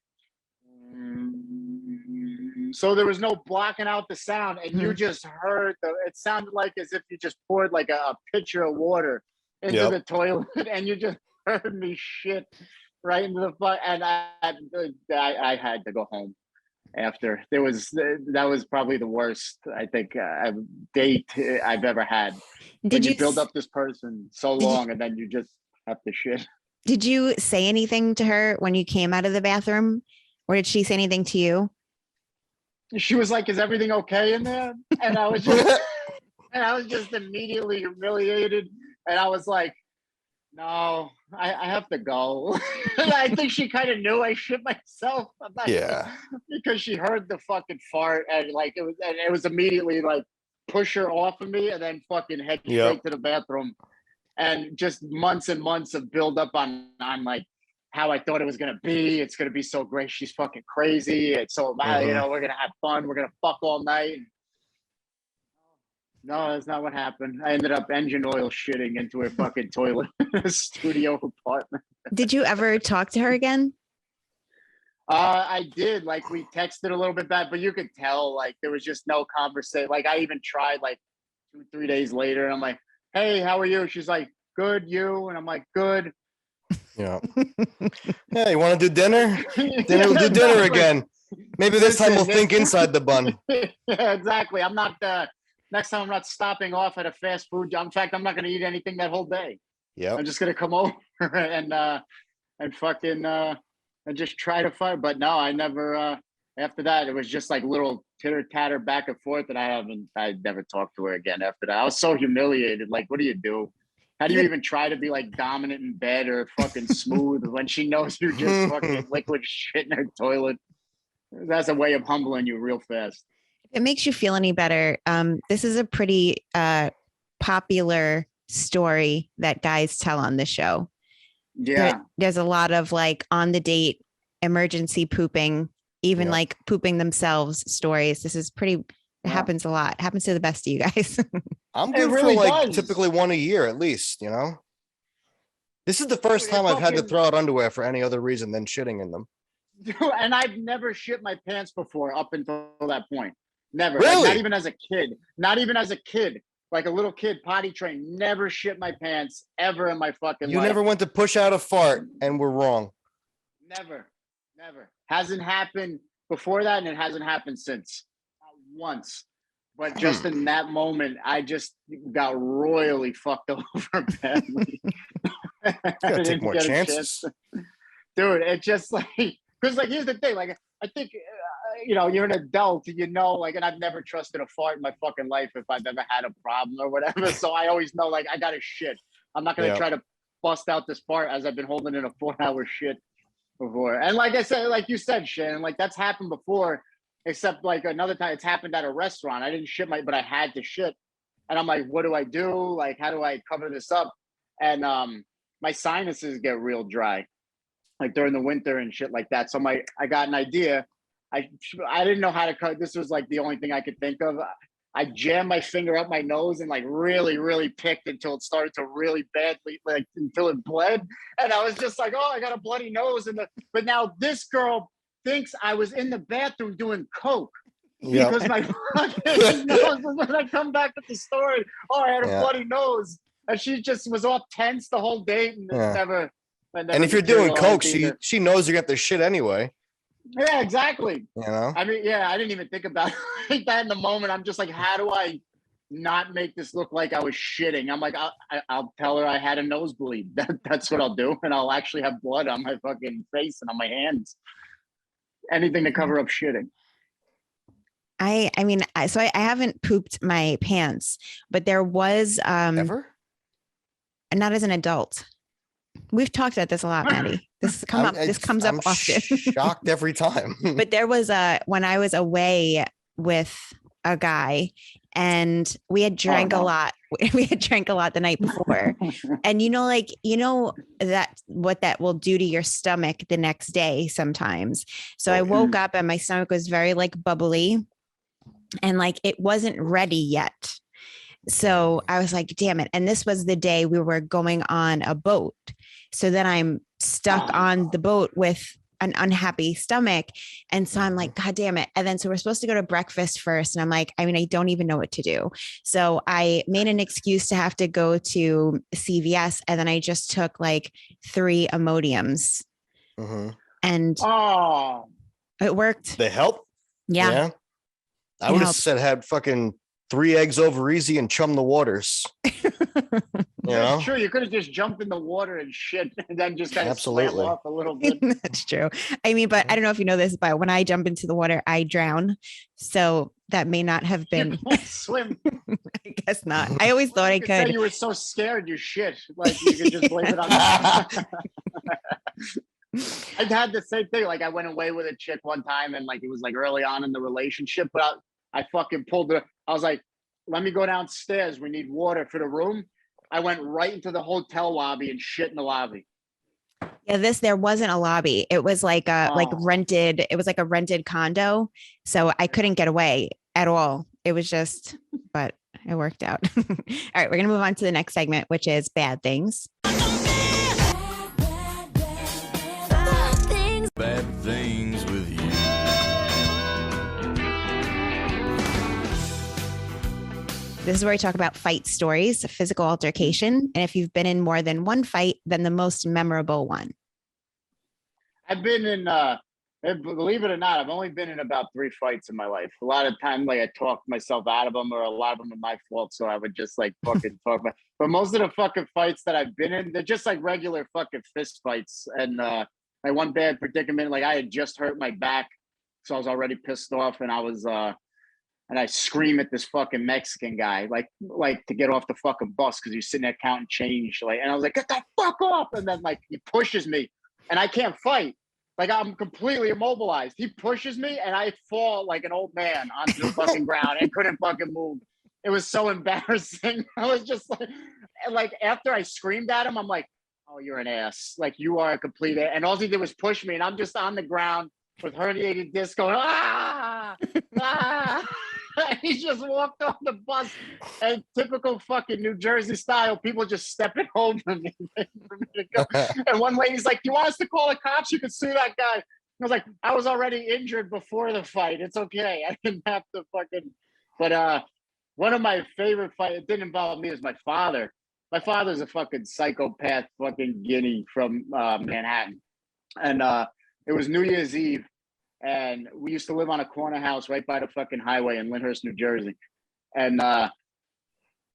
so there was no blocking out the sound, and you just heard it sounded like as if you just poured like a pitcher of water into the toilet, and you just heard me shit right into the fuck. And I had to go home after. That was probably the worst, I think, date I've ever had. Did you build up this person so long, and then you just have to shit? Did you say anything to her when you came out of the bathroom, or did she say anything to you? She was like, "Is everything okay in there?" And I was just immediately humiliated. And I was like, "No, I have to go." And I think she kind of knew I shit myself. Because she heard the fucking fart, and like it was immediately like push her off of me, and then fucking head straight to the bathroom. And just months and months of build up on like how I thought it was going to be. It's going to be so great. She's fucking crazy. It's so, you know, we're going to have fun. We're going to fuck all night. No, that's not what happened. I ended up engine oil shitting into her fucking toilet in a studio apartment. Did you ever talk to her again? I did. Like we texted a little bit back, but you could tell like there was just no conversation. Like I even tried like 2-3 days later, and I'm like, "Hey, how are you?" She's like, "Good, you?" And I'm like, "Good." Yeah. Yeah, you want to do dinner? Dinner, we'll do dinner again. Maybe this time we'll think inside the bun. Yeah, exactly. I'm not next time I'm not stopping off at a fast food job. In fact, I'm not going to eat anything that whole day. Yeah. I'm just going to come over and fucking and just try to fight. But no, I never after that it was just like little titter tatter back and forth, and I never talked to her again after that. I was so humiliated. Like, what do you do? How do you even try to be like dominant in bed or fucking smooth when she knows you're just fucking liquid shit in her toilet? That's a way of humbling you real fast. If it makes you feel any better, this is a pretty popular story that guys tell on the show. Yeah. There's a lot of like on the date emergency pooping, even like pooping themselves stories. This is pretty... It happens a lot. It happens to the best of you guys. I'm good for like typically one a year at least, you know? This is the first time I've had to throw out underwear for any other reason than shitting in them. Dude, and I've never shit my pants before up until that point. Never. Really? Like, not even as a kid. Not even as a kid. Like a little kid potty trained. Never shit my pants ever in my fucking life. You never went to push out a fart and were wrong. Never. Hasn't happened before that, and it hasn't happened since. Once, but just in that moment I just got royally fucked over badly. Gotta take more chances. Dude, it's just like, because like here's the thing, like I think you know, you're an adult, you know, like, and I've never trusted a fart in my fucking life if I've ever had a problem or whatever, so I always know like I gotta shit. I'm not gonna try to bust out this fart as I've been holding in a 4-hour shit before. And like I said, like you said, Shannon, like that's happened before. Except like another time it's happened at a restaurant. I didn't shit but I had to shit. And I'm like, what do I do? Like, how do I cover this up? And my sinuses get real dry, like during the winter and shit like that. So I got an idea. I didn't know how to cut. This was like the only thing I could think of. I jammed my finger up my nose and like really, really picked until it started to really badly, like until it bled. And I was just like, oh, I got a bloody nose. But now this girl thinks I was in the bathroom doing coke because my fucking nose. When I come back with the story, I had a bloody nose, and she just was all tense the whole date and never. And if you're doing coke, she knows you got the shit anyway. Yeah, exactly. You know. I mean, I didn't even think about it like that in the moment. I'm just like, how do I not make this look like I was shitting? I'm like, I'll tell her I had a nosebleed. That's what I'll do, and I'll actually have blood on my fucking face and on my hands. Anything to cover up shitting. I mean, so I haven't pooped my pants, but there was ever? Not as an adult. We've talked about this a lot, Matty. This comes up often. Shocked every time. But there was when I was away with a guy, and we had drank a lot. We had drank a lot the night before. And that what that will do to your stomach the next day sometimes. So I woke up and my stomach was very like bubbly and like it wasn't ready yet. So I was like, damn it. And this was the day we were going on a boat. So then I'm stuck on the boat with an unhappy stomach. And so I'm like, God damn it. And then so we're supposed to go to breakfast first. And I'm like, I don't even know what to do. So I made an excuse to have to go to CVS. And then I just took like 3 Imodiums. And it worked. They help? Yeah. I would have said had fucking 3 eggs over easy and chum the waters. That's true. You could have just jumped in the water and shit and then just kind of swam off a little bit. That's true. I mean, but I don't know if you know this, but when I jump into the water, I drown. So that may not have been. You can't swim. I guess not. I always thought I could. You were so scared you shit. Like you could just blame it on that. I've had the same thing. Like I went away with a chick one time and like it was like early on in the relationship, but I fucking pulled it. I was like, let me go downstairs. We need water for the room. I went right into the hotel lobby and shit in the lobby. Yeah, there wasn't a lobby. It was like rented. It was like a rented condo. So I couldn't get away at all. It was just, but it worked out. All right, we're going to move on to the next segment, which is bad things. Bad things with you. This is where we talk about fight stories, physical altercation, and if you've been in more than one fight, then the most memorable one. I've been in, believe it or not, I've only been in about 3 fights in my life. A lot of times, like I talked myself out of them, or a lot of them are my fault, so I would just like fucking talk about. But most of the fucking fights that I've been in, they're just like regular fucking fist fights. And like one bad predicament, like I had just hurt my back, so I was already pissed off, and I was. And I scream at this fucking Mexican guy, like to get off the fucking bus because he's sitting there counting change. Like, and I was like, get the fuck off. And then like he pushes me and I can't fight. Like I'm completely immobilized. He pushes me and I fall like an old man onto the fucking ground and couldn't fucking move. It was so embarrassing. I was just like after I screamed at him, I'm like, oh, you're an ass. Like you are a complete ass. And all he did was push me and I'm just on the ground with herniated disc going, he just walked off the bus and typical fucking New Jersey style, people just stepping over me for me to go. And one lady's like, do you want us to call the cops? You can sue that guy. I was like, I was already injured before the fight. It's okay. I didn't have to fucking, but one of my favorite fights, it didn't involve me, it was my father. My father's a fucking psychopath fucking guinea from Manhattan. And it was New Year's Eve. And we used to live on a corner house right by the fucking highway in Lyndhurst, New Jersey. And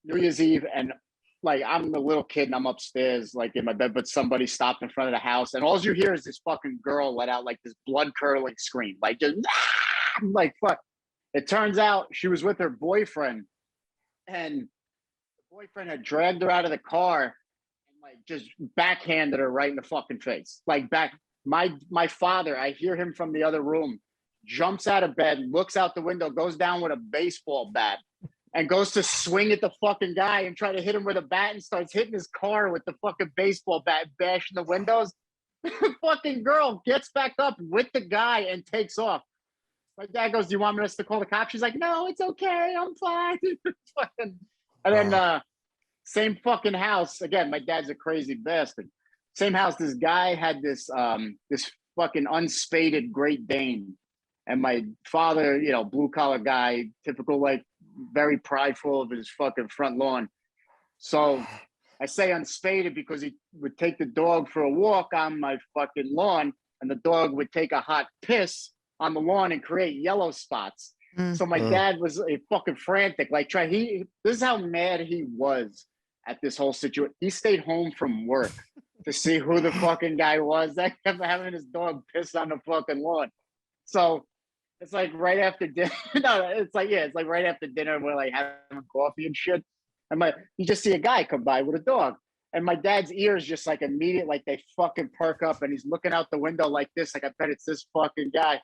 New Year's Eve, and like I'm a little kid and I'm upstairs like in my bed, but somebody stopped in front of the house, and all you hear is this fucking girl let out like this blood curdling scream, like just like fuck. It turns out she was with her boyfriend, and the boyfriend had dragged her out of the car and like just backhanded her right in the fucking face, like back. My father, I hear him from the other room, jumps out of bed, looks out the window, goes down with a baseball bat and goes to swing at the fucking guy and try to hit him with a bat and starts hitting his car with the fucking baseball bat, bashing the windows. The fucking girl gets back up with the guy and takes off. My dad goes, do you want us to call the cops? She's like, no, it's okay. I'm fine. And then same fucking house. Again, my dad's a crazy bastard. Same house, this guy had this this fucking unspaded Great Dane. And my father, you know, blue collar guy, typical, like very prideful of his fucking front lawn. So I say unspaded because he would take the dog for a walk on my fucking lawn and the dog would take a hot piss on the lawn and create yellow spots. So my dad was a fucking frantic, like this is how mad he was at this whole situation. He stayed home from work to see who the fucking guy was that kept having his dog piss on the fucking lawn. So it's like right after dinner. No, it's like right after dinner. We're like having coffee and shit. And you just see a guy come by with a dog. And my dad's ears just like immediate, like they fucking perk up and he's looking out the window like this. Like, I bet it's this fucking guy.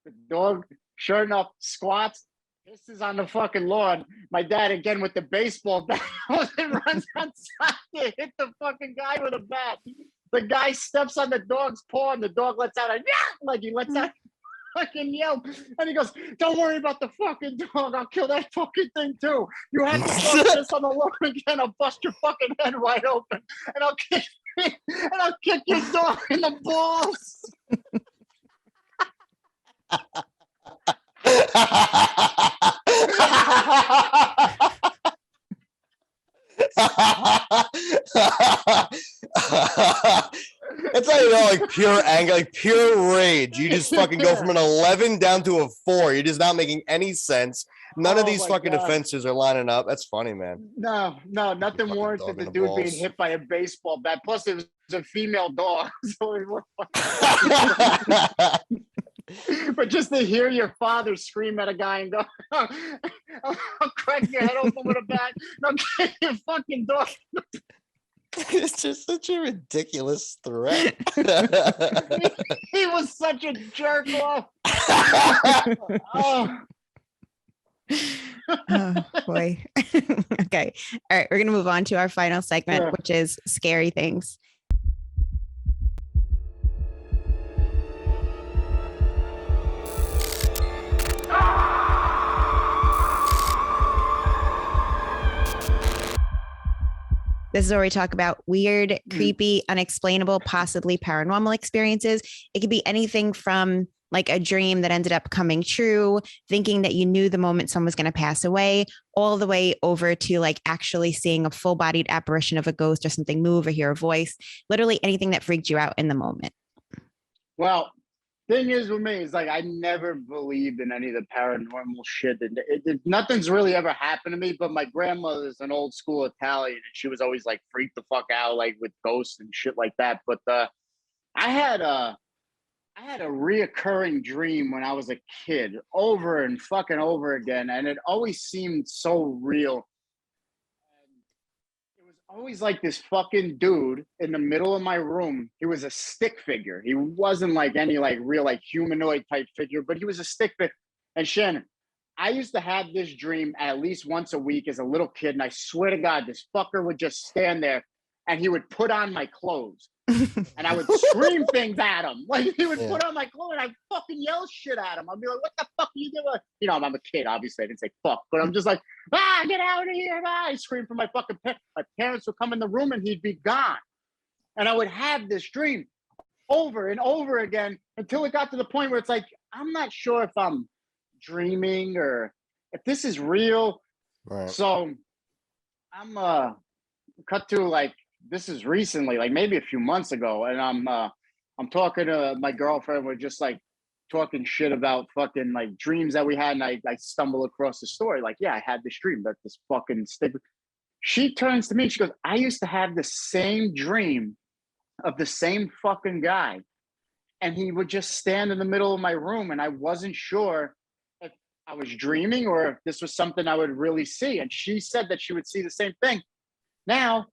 The dog, sure enough, squats, pisses on the fucking lawn. My dad again with the baseball bat and runs outside to hit the fucking guy with a bat. The guy steps on the dog's paw and the dog lets out a yeah, like he lets out a fucking yelp. And he goes, "Don't worry about the fucking dog. I'll kill that fucking thing too. You have to throw this on the lawn again. I'll bust your fucking head wide open. And I'll kick your dog in the balls." It's not even like pure anger, like pure rage. You just fucking go from an 11 down to a 4. You're just not making any sense. None of these fucking offenses are lining up. That's funny, man. No, nothing warranted the dude being hit by a baseball bat. Plus, it was a female dog. So it was but just to hear your father scream at a guy and go, I'll crack your head open with a bat, and I'll kick your fucking dog. It's just such a ridiculous threat. He was such a jerk off. Oh. Oh boy. Okay. All right. We're going to move on to our final segment, which is scary things. This is where we talk about weird, creepy, unexplainable, possibly paranormal experiences. It could be anything from like a dream that ended up coming true, thinking that you knew the moment someone was going to pass away, all the way over to like actually seeing a full-bodied apparition of a ghost or something move or hear a voice, literally anything that freaked you out in the moment. Well, thing is with me is like I never believed in any of the paranormal shit. Nothing's really ever happened to me, but my grandmother's an old school Italian and she was always like freaked the fuck out like with ghosts and shit like that. But I had a reoccurring dream when I was a kid over and fucking over again, and it always seemed so real. Always like this fucking dude in the middle of my room. He was a stick figure. He wasn't like any like real like humanoid type figure, but he was a stick figure. And Shannon, I used to have this dream at least once a week as a little kid, and I swear to God, this fucker would just stand there and he would put on my clothes. And I would scream things at him. Like he would put on my clothes and I'd fucking yell shit at him. I'd be like, "What the fuck are you doing?" You know, I'm a kid, obviously. I didn't say fuck, but I'm just like, get out of here. I scream for my fucking parents. My parents would come in the room and he'd be gone. And I would have this dream over and over again until it got to the point where it's like, I'm not sure if I'm dreaming or if this is real. Right. So I'm cut to like, this is recently, like maybe a few months ago, and I'm talking to my girlfriend. We're just like talking shit about fucking like dreams that we had, and I stumble across the story. Like, yeah, I had this dream that this fucking stick. She turns to me, she goes, "I used to have the same dream of the same fucking guy, and he would just stand in the middle of my room, and I wasn't sure if I was dreaming or if this was something I would really see." And she said that she would see the same thing. Now,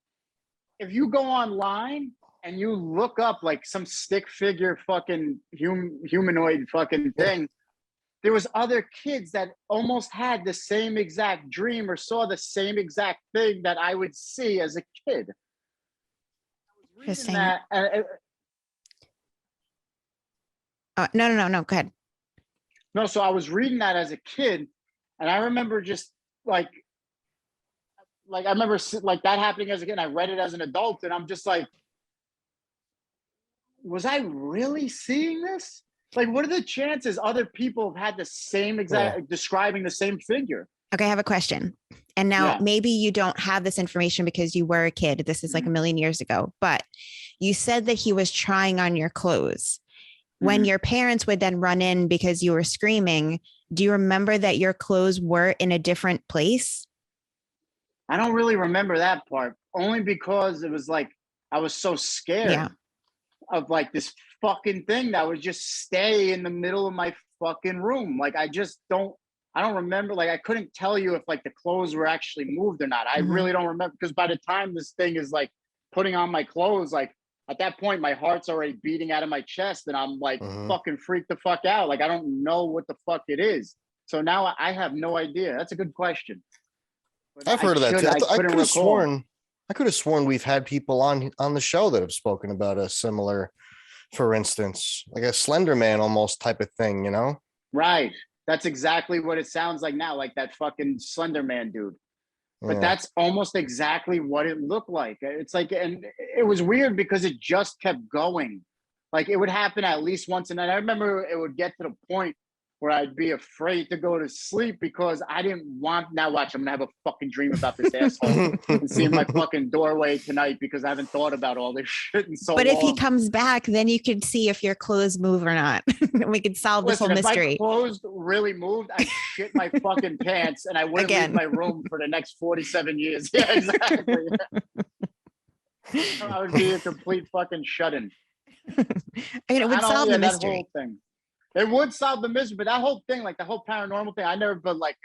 if you go online and you look up like some stick figure fucking humanoid fucking thing, there was other kids that almost had the same exact dream or saw the same exact thing that I would see as a kid. Interesting. That, No. Go ahead. No, so I was reading that as a kid, and I remember just like I remember like that happening as a kid. I read it as an adult, and I'm just like, was I really seeing this? Like, what are the chances other people have had the same exact describing the same figure? Okay, I have a question. And now maybe you don't have this information because you were a kid. This is like a million years ago, but you said that he was trying on your clothes. When your parents would then run in because you were screaming, do you remember that your clothes were in a different place? I don't really remember that part, only because it was like I was so scared of like this fucking thing that would just stay in the middle of my fucking room. Like I don't remember, like I couldn't tell you if like the clothes were actually moved or not. I really don't remember, because by the time this thing is like putting on my clothes, like at that point my heart's already beating out of my chest and I'm like fucking freaked the fuck out. Like I don't know what the fuck it is. So now I have no idea. That's a good question. But I've heard of that too. I couldn't could have recall. sworn we've had people on the show that have spoken about a similar, for instance, like a Slenderman almost type of thing, you know? Right. That's exactly what it sounds like now, like that fucking Slenderman dude. But Yeah. that's almost exactly what it looked like. It's like, and it was weird because it just kept going. Like it would happen at least once a night. I remember it would get to the point where I'd be afraid to go to sleep because I didn't want. Now watch, I'm gonna have a fucking dream about this asshole and see my fucking doorway tonight because I haven't thought about all this shit in so long. But if he comes back, then you could see if your clothes move or not. We could solve this whole mystery. If my clothes really moved, I'd shit my fucking pants and I wouldn't leave my room for the next 47 years. Yeah, exactly. I would be a complete fucking shut-in. I mean, it would solve the mystery. That whole thing. It would solve the mystery, but that whole thing, like the whole paranormal thing, I never, but like,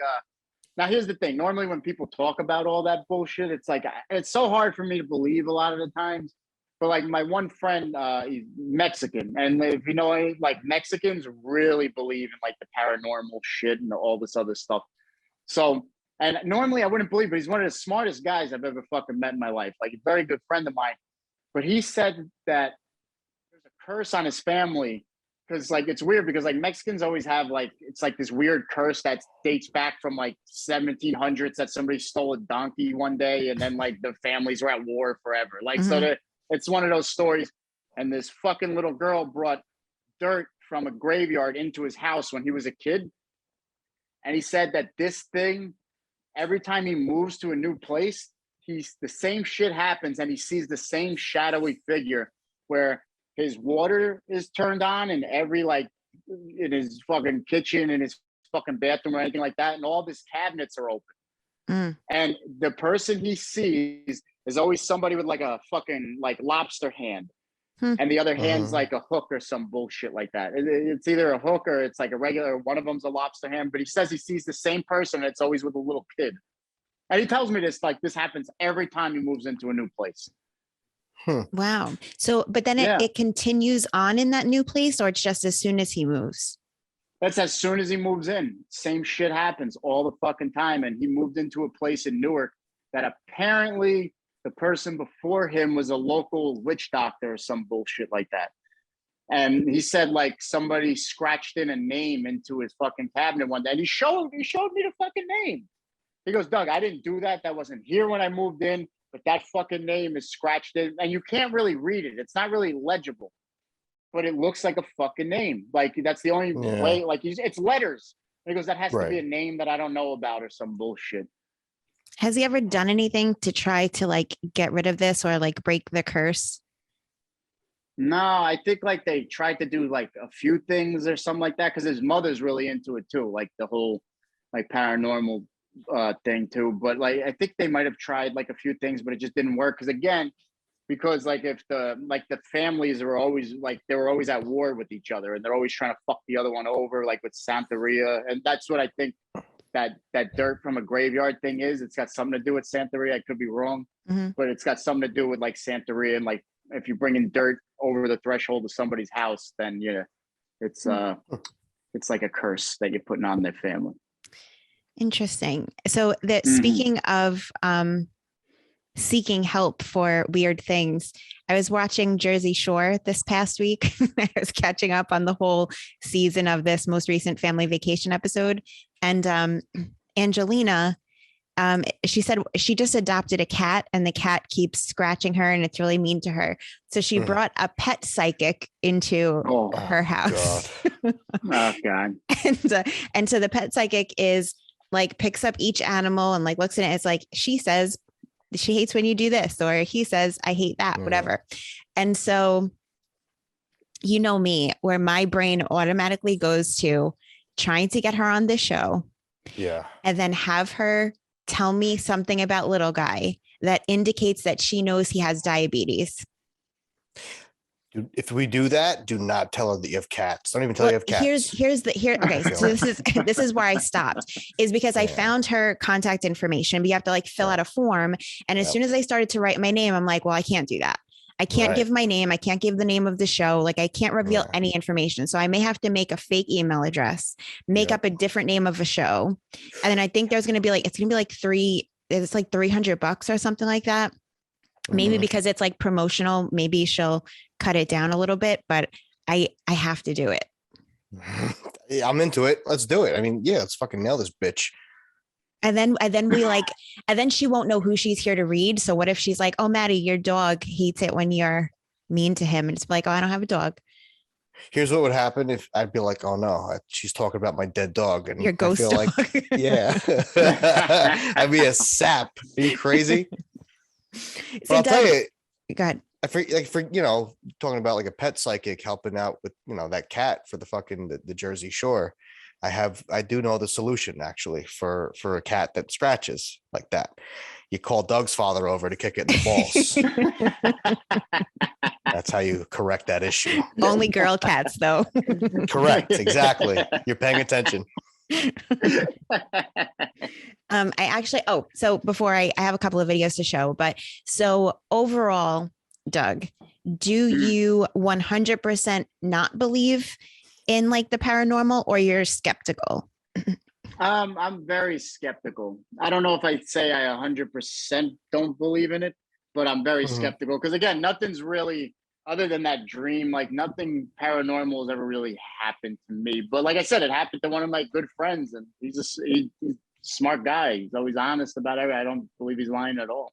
now here's the thing. Normally when people talk about all that bullshit, it's like, it's so hard for me to believe a lot of the times. But like my one friend, he's Mexican. And if you know, like Mexicans really believe in like the paranormal shit and all this other stuff. So, and normally I wouldn't believe, but he's one of the smartest guys I've ever fucking met in my life. Like a very good friend of mine. But he said that there's a curse on his family. Because like it's weird because like Mexicans always have like it's like this weird curse that dates back from like 1700s that somebody stole a donkey one day and then like the families were at war forever. Like so it's one of those stories. And this fucking little girl brought dirt from a graveyard into his house when he was a kid. And he said that this thing, every time he moves to a new place, the same shit happens and he sees the same shadowy figure where his water is turned on in every like in his fucking kitchen, in his fucking bathroom or anything like that. And all of his cabinets are open. And the person he sees is always somebody with like a fucking like lobster hand. And the other hand's like a hook or some bullshit like that. It's either a hook or it's like a regular, one of them's a lobster hand, but he says he sees the same person. And it's always with a little kid. And he tells me this, like this happens every time he moves into a new place. Wow. So, but then it continues on in that new place, or it's just as soon as he moves? That's as soon as he moves in. Same shit happens all the fucking time. And he moved into a place in Newark that apparently the person before him was a local witch doctor or some bullshit like that. And he said like somebody scratched in a name into his fucking cabinet one day. And he showed me the fucking name. He goes, Doug, I didn't do that. That wasn't here when I moved in. But that fucking name is scratched in and you can't really read it. It's not really legible, but it looks like a fucking name. Like that's the only way, like it's letters. And he goes, that has to be a name that I don't know about or some bullshit. Has he ever done anything to try to like get rid of this or like break the curse? No, I think like they tried to do like a few things or something like that. Cause his mother's really into it too. Like the whole like paranormal thing too, but like I think they might have tried like a few things, but it just didn't work because like if the families are always like they were always at war with each other and they're always trying to fuck the other one over, like with Santeria, and that's what I think that dirt from a graveyard thing is. It's got something to do with Santeria. I could be wrong, but it's got something to do with like Santeria, and like if you bring in dirt over the threshold of somebody's house, then it's like a curse that you're putting on their family. Interesting. So that speaking of seeking help for weird things, I was watching Jersey Shore this past week. I was catching up on the whole season of this most recent family vacation episode. And Angelina, she said she just adopted a cat and the cat keeps scratching her and it's really mean to her. So she brought a pet psychic into her house. God. Oh God. And so the pet psychic is like picks up each animal and like looks at it. It's like, she says she hates when you do this, or he says, I hate that, whatever. And so, you know me, where my brain automatically goes to trying to get her on this show. Yeah. And then have her tell me something about little guy that indicates that she knows he has diabetes. If we do that, do not tell her that you have cats. Don't even tell her you have cats. Okay. So this is where I stopped, is because I found her contact information, but you have to like fill out a form. And as soon as I started to write my name, I'm like, well, I can't do that. I can't Right. give my name. I can't give the name of the show. Like I can't reveal Yeah. any information. So I may have to make a fake email address, make Yep. up a different name of a show. And then I think there's going to be like, it's going to be like it's like $300 or something like that. Maybe Mhm. because it's like promotional, maybe she'll cut it down a little bit, but I have to do it. Yeah, I'm into it. Let's do it. I mean, yeah, let's fucking nail this bitch. And then we like, and then she won't know who she's here to read. So what if she's like, oh, Matty, your dog hates it when you're mean to him. And it's like, oh, I don't have a dog. Here's what would happen if I'd be like, oh no, she's talking about my dead dog. And Your ghost I feel dog. like, yeah, I'd be a sap. Are you crazy? But So I'll tell you, go ahead. for talking about like a pet psychic helping out with that cat for the fucking the Jersey Shore. I do know the solution actually for a cat that scratches like that. You call Doug's father over to kick it in the balls. That's how you correct that issue. Only girl cats though. Correct. Exactly. You're paying attention. So before I have a couple of videos to show, but so overall, Doug, do you 100% not believe in like the paranormal, or you're skeptical? I'm very skeptical. I don't know if I'd say I 100% don't believe in it, but I'm very Mhm. skeptical because again, nothing's really other than that dream. Like nothing paranormal has ever really happened to me. But like I said, it happened to one of my good friends, and he's a smart guy. He's always honest about everything. I don't believe he's lying at all.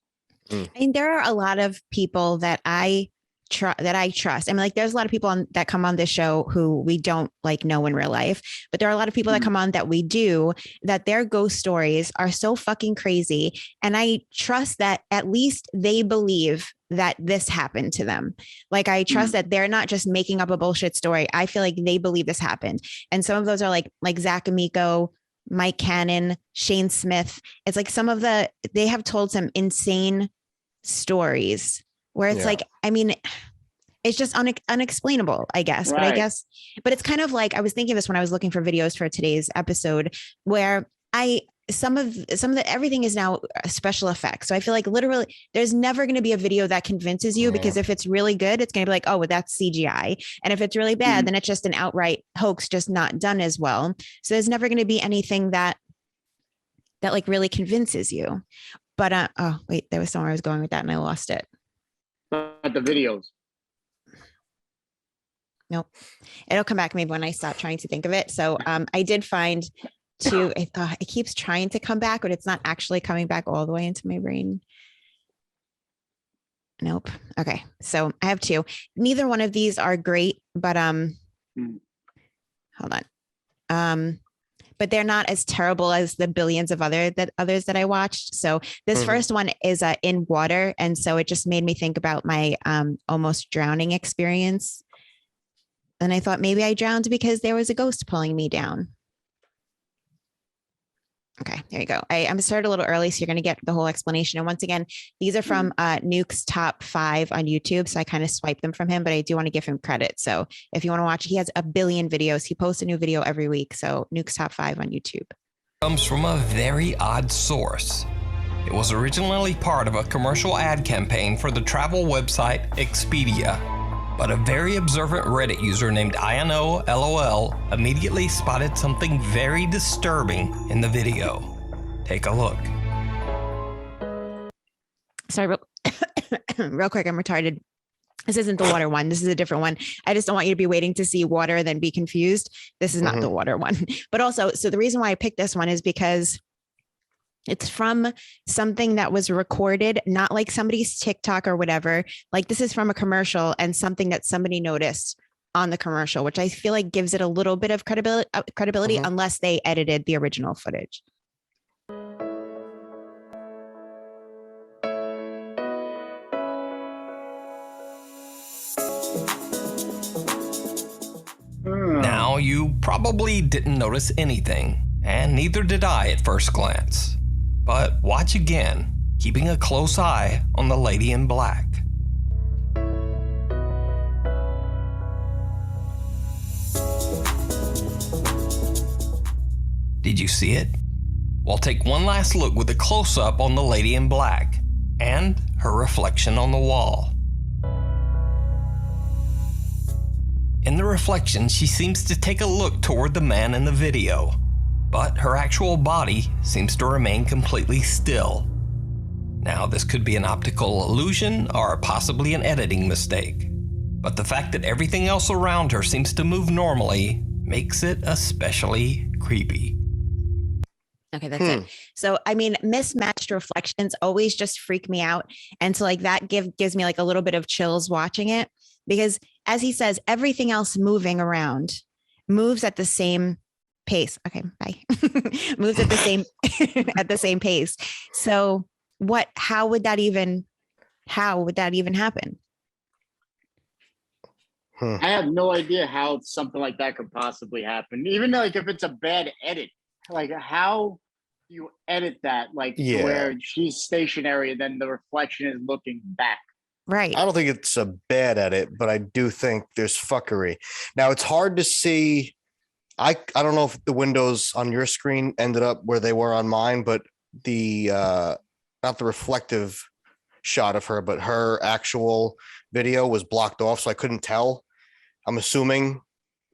I mean, there are a lot of people that I trust. I mean, like there's a lot of people that come on this show who we don't like know in real life, but there are a lot of people that come on that we do, that their ghost stories are so fucking crazy. And I trust that at least they believe that this happened to them. Like I trust that they're not just making up a bullshit story. I feel like they believe this happened. And some of those are like Zach Amico, Mike Cannon, Shane Smith. It's like they have told some insane stories where it's like, I mean, it's just unexplainable, I guess. Right. But it's kind of like, I was thinking of this when I was looking for videos for today's episode, where some of everything is now special effects. So I feel like literally there's never going to be a video that convinces you, because if it's really good, it's going to be like, oh, well, that's CGI. And if it's really bad, then it's just an outright hoax, just not done as well. So there's never going to be anything that like really convinces you. But oh wait, there was somewhere I was going with that and I lost it. But the videos. Nope. It'll come back maybe when I stop trying to think of it. So I did find it keeps trying to come back, but it's not actually coming back all the way into my brain. Nope. Okay. So I have two. Neither one of these are great, but hold on. But they're not as terrible as the billions of others that I watched. So this first one is in water. And so it just made me think about my almost drowning experience. And I thought maybe I drowned because there was a ghost pulling me down. Okay, there you go. I'm started a little early, so you're going to get the whole explanation. And once again, these are from Nuke's top 5 on YouTube. So I kind of swiped them from him, but I do want to give him credit. So if you want to watch, he has a billion videos. He posts a new video every week. So Nuke's top 5 on YouTube. Comes from a very odd source. It was originally part of a commercial ad campaign for the travel website Expedia. But a very observant Reddit user named INOLOL immediately spotted something very disturbing in the video. Take a look. Sorry, real quick, I'm retarded. This isn't the water one. This is a different one. I just don't want you to be waiting to see water and then be confused. This is not the water one. But also, so the reason why I picked this one is because it's from something that was recorded, not like somebody's TikTok or whatever. Like this is from a commercial and something that somebody noticed on the commercial, which I feel like gives it a little bit of credibility unless they edited the original footage. Now, you probably didn't notice anything, and neither did I at first glance. But watch again, keeping a close eye on the lady in black. Did you see it? Well, take one last look with a close-up on the lady in black and her reflection on the wall. In the reflection, she seems to take a look toward the man in the video, but her actual body seems to remain completely still. Now, this could be an optical illusion or possibly an editing mistake, but the fact that everything else around her seems to move normally makes it especially creepy. Okay, that's it. So, I mean, mismatched reflections always just freak me out. And so like that gives me like a little bit of chills watching it, because as he says, everything else moving around moves at the same pace. Okay, bye. Moves at the same at the same pace. So how would that even happen? I have no idea how something like that could possibly happen. Even like if it's a bad edit, like how do you edit that? Like to where she's stationary and then the reflection is looking back. Right. I don't think it's a bad edit, but I do think there's fuckery. Now it's hard to see. I don't know if the windows on your screen ended up where they were on mine, but the not the reflective shot of her, but her actual video was blocked off, so I couldn't tell. I'm assuming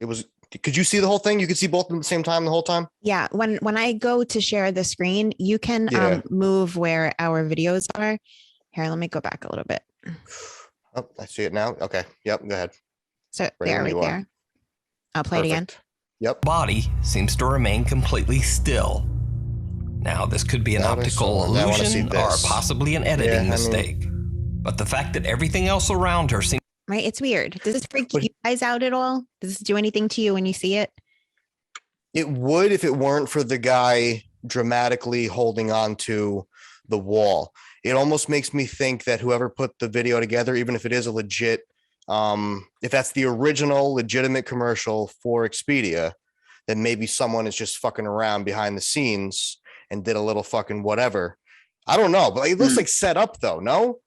it was. Could you see the whole thing? You could see both at the same time the whole time? Yeah. When I go to share the screen, you can move where our videos are. Here, let me go back a little bit. Oh, I see it now. Okay. Yep. Go ahead. So right there. I'll play it again. Yep. Body seems to remain completely still. Now, this could be an optical illusion or possibly an editing mistake. But the fact that everything else around her seems... Right? It's weird. Does this freak you guys out at all? Does this do anything to you when you see it? It would if it weren't for the guy dramatically holding on to the wall. It almost makes me think that whoever put the video together, even if it is a legit, if that's the original legitimate commercial for Expedia, then maybe someone is just fucking around behind the scenes and did a little fucking whatever. I don't know, but it looks like set up though, no?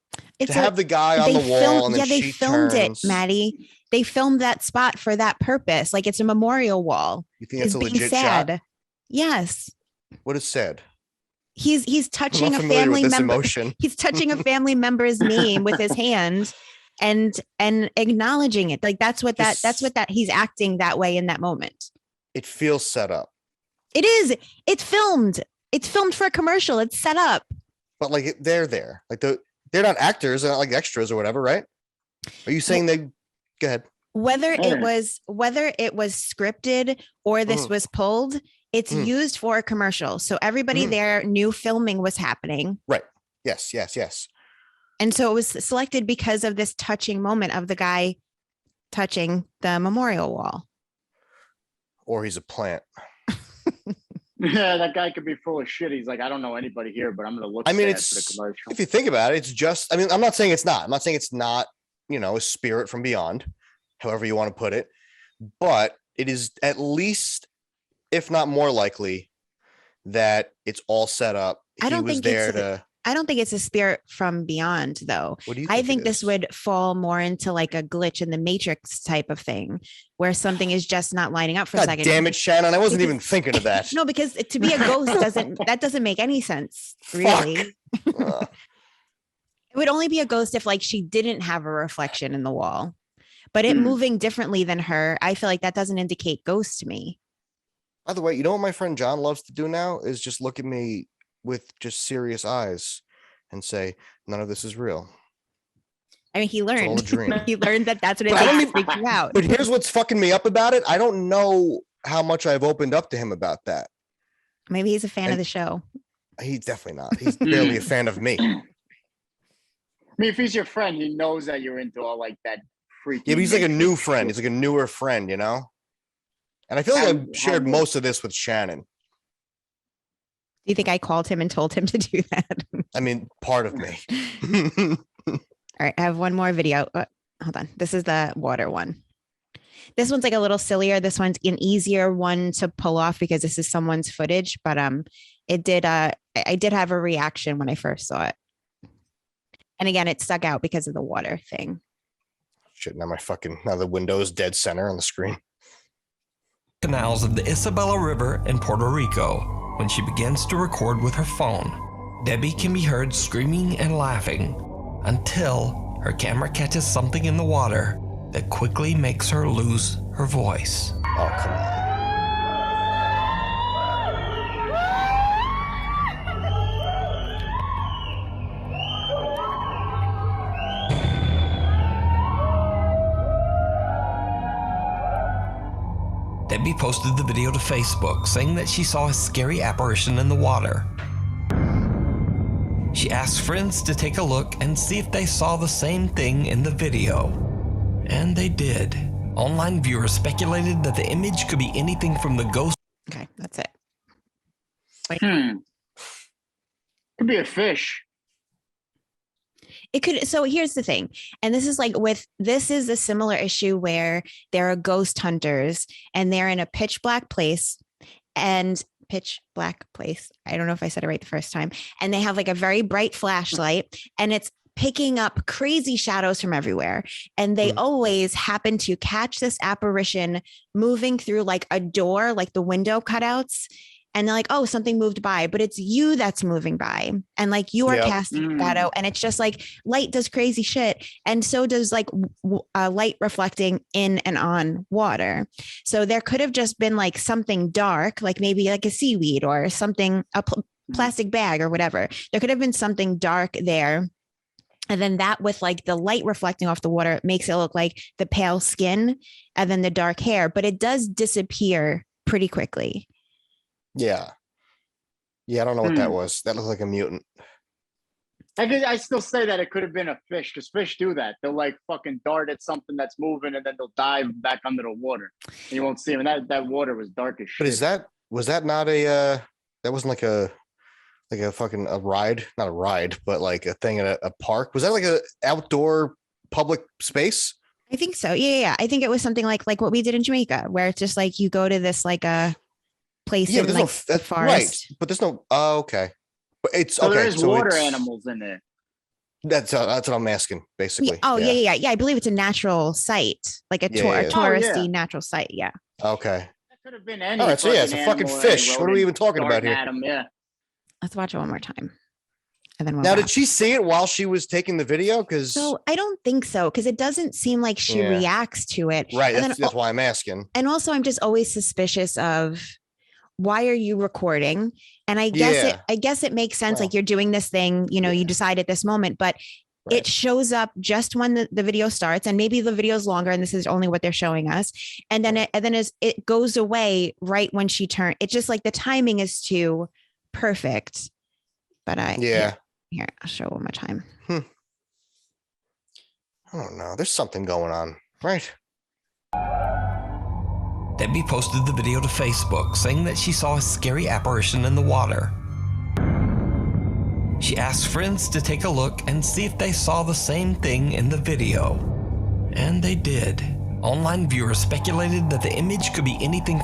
To have the guy on the wall and then they filmed it, Matty. They filmed that spot for that purpose. Like it's a memorial wall. You think it's a legit shot? Yes. What is said? He's touching a family member. He's touching a family member's name with his hand and acknowledging it. Like that's what he's acting that way in that moment. It feels set up. It is. It's filmed. It's filmed for a commercial. It's set up. But like they're there. Like they're not actors, they're not like extras or whatever, right? Are you saying they go ahead? Whether it was scripted or this was pulled, it's used for a commercial. So everybody there knew filming was happening. Right. Yes. And so it was selected because of this touching moment of the guy touching the memorial wall. Or he's a plant. Yeah, that guy could be full of shit. He's like, I don't know anybody here, but I'm going to look. I mean, it's for the commercial. If you think about it, it's just. I mean, I'm not saying it's not. I'm not saying it's not. A spirit from beyond, however you want to put it. But it is at least, if not more likely, that it's all set up. I don't think it's a spirit from beyond, though. What do you I think this would fall more into like a glitch in the Matrix type of thing, where something is just not lining up for a second. Damn it, Shannon! I wasn't even thinking of that. No, because to be a ghost doesn't make any sense, really. It would only be a ghost if like she didn't have a reflection in the wall, but it moving differently than her. I feel like that doesn't indicate ghost to me. By the way, you know what my friend John loves to do now is just look at me with just serious eyes and say, none of this is real. I mean, he learned. He learned that that's what it takes to freak you out. But here's what's fucking me up about it. I don't know how much I've opened up to him about that. Maybe he's a fan of the show. He's definitely not. He's barely a fan of me. I mean, if he's your friend, he knows that you're into all like that freaky. Yeah, but he's like a new friend. He's like a newer friend, And I feel like I've shared most of this with Shannon. Do you think I called him and told him to do that? I mean, part of me. All right, I have one more video. Hold on. This is the water one. This one's like a little sillier. This one's an easier one to pull off because this is someone's footage, but I did have a reaction when I first saw it. And again, it stuck out because of the water thing. Shit, now the window is dead center on the screen. Canals of the Isabella River in Puerto Rico. When she begins to record with her phone, Debbie can be heard screaming and laughing until her camera catches something in the water that quickly makes her lose her voice. Oh, come on. Debbie posted the video to Facebook, saying that she saw a scary apparition in the water. She asked friends to take a look and see if they saw the same thing in the video. And they did. Online viewers speculated that the image could be anything from the ghost. Okay, that's it. Could be a fish. It could. So here's the thing. And this is this is a similar issue where there are ghost hunters and they're in a pitch black place. I don't know if I said it right the first time. And they have like a very bright flashlight and it's picking up crazy shadows from everywhere. And they always happen to catch this apparition moving through like a door, like the window cutouts. And they're like, oh, something moved by, but it's you that's moving by. And like you are casting shadow. And it's just like light does crazy shit. And so does like light reflecting in and on water. So there could have just been like something dark, like maybe like a seaweed or something, plastic bag or whatever. There could have been something dark there. And then that with like the light reflecting off the water makes it look like the pale skin and then the dark hair, but it does disappear pretty quickly. Yeah. I don't know what that was. That looked like a mutant. I still say that it could have been a fish because fish do that. They'll like fucking dart at something that's moving and then they'll dive back under the water. And you won't see them. And that water was dark as shit. But was that not that wasn't like a fucking ride, not a ride, but like a thing at a park? Was that like a outdoor public space? I think so. Yeah. I think it was something like what we did in Jamaica, where it's just like you go to this like a place in like the forest. Right, but there's no. Oh, okay. But it's so okay. There is water animals in there. That's what I'm asking, basically. Yeah. I believe it's a natural site, like a touristy natural site. Yeah. Okay. That could have been any. All right, so it's a fucking fish. What are we even talking about here? Yeah. Let's watch it one more time. And then now, did she see it while she was taking the video? So I don't think so, because it doesn't seem like she reacts to it. Right. That's why I'm asking. And also, I'm just always suspicious of, why are you recording? And I guess it makes sense. Like you're doing this thing, you decide at this moment, but it shows up just when the video starts, and maybe the video is longer and this is only what they're showing us. And then it goes away right when she turned. It's just like the timing is too perfect. But here, I'll show one more time. I don't know. There's something going on, right? Debbie posted the video to Facebook, saying that she saw a scary apparition in the water. She asked friends to take a look and see if they saw the same thing in the video. And they did. Online viewers speculated that the image could be anything.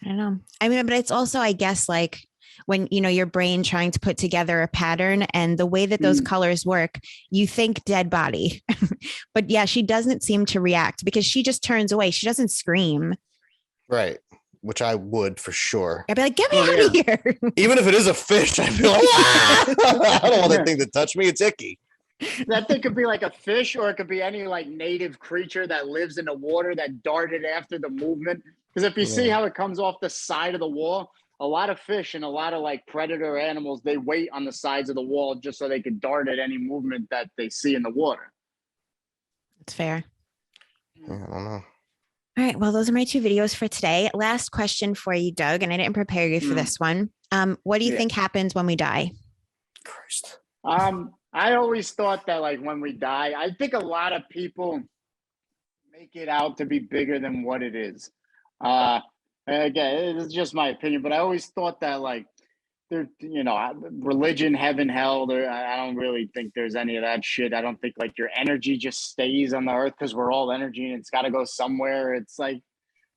I don't know. I mean, but it's also, I guess, like when, your brain trying to put together a pattern, and the way that those colors work, you think dead body. But yeah, she doesn't seem to react because she just turns away. She doesn't scream. Right. Which I would for sure. I'd be like, get me out of here. Even if it is a fish, I'd be like, I don't want that thing to touch me. It's icky. That thing could be like a fish, or it could be any like native creature that lives in the water that darted after the movement. Because if you see how it comes off the side of the wall, a lot of fish and a lot of like predator animals, they wait on the sides of the wall just so they can dart at any movement that they see in the water. It's fair. I don't know. All right. Well, those are my 2 videos for today. Last question for you, Doug, and I didn't prepare you for this one. What do you think happens when we die? Christ. I always thought that like when we die, I think a lot of people make it out to be bigger than what it is. Again, it's just my opinion, but I always thought that like there, religion, heaven, hell, I don't really think there's any of that shit. I don't think like your energy just stays on the earth because we're all energy and it's got to go somewhere. It's like,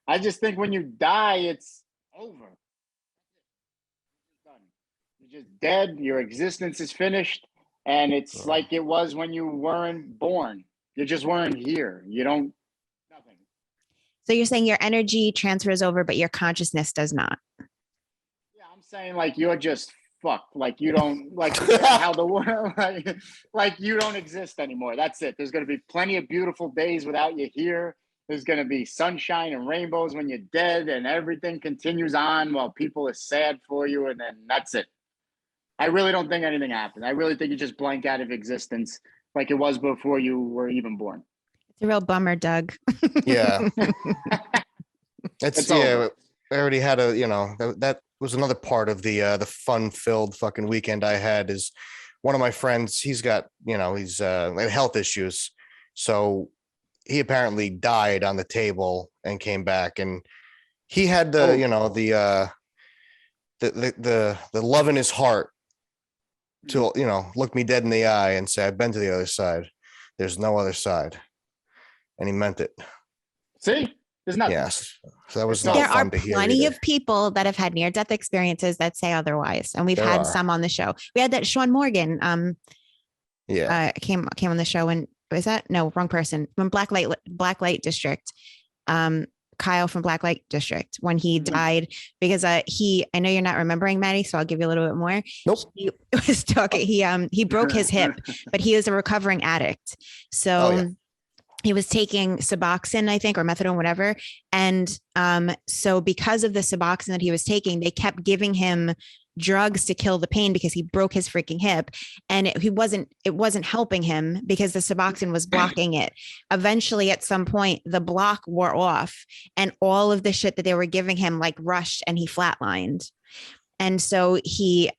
I just think when you die, it's over. You're just dead. Your existence is finished. And it's like it was when you weren't born. You just weren't here. You don't. So you're saying your energy transfers over, but your consciousness does not. Yeah, I'm saying like you're just fucked. Like you don't like how the world like you don't exist anymore. That's it. There's gonna be plenty of beautiful days without you here. There's gonna be sunshine and rainbows when you're dead, and everything continues on while people are sad for you, and then that's it. I really don't think anything happened. I really think you just blank out of existence like it was before you were even born. It's a real bummer, Doug. Yeah. It's yeah. over. I already had that was another part of the fun-filled fucking weekend I had. Is one of my friends, he's got, he's health issues. So he apparently died on the table and came back, and he had the love in his heart to, look me dead in the eye and say, I've been to the other side. There's no other side. And he meant it. See? There's nothing. Yes. So that was not There fun are to hear. plenty either. of people that have had near-death experiences that say otherwise, and we've There had are. some on the show. We had that Sean Morgan came on the show, and was that no wrong person from Blacklight District, Kyle from Blacklight District, when he died because I know you're not remembering, Matty, so I'll give you a little bit more. Nope. He was talking. He broke his hip, but he is a recovering addict, so. He was taking Suboxone, I think, or methadone, whatever. And so because of the Suboxone that he was taking, they kept giving him drugs to kill the pain because he broke his freaking hip. And it wasn't helping him because the Suboxone was blocking it. Eventually, at some point, the block wore off and all of the shit that they were giving him like rushed and he flatlined. And so he,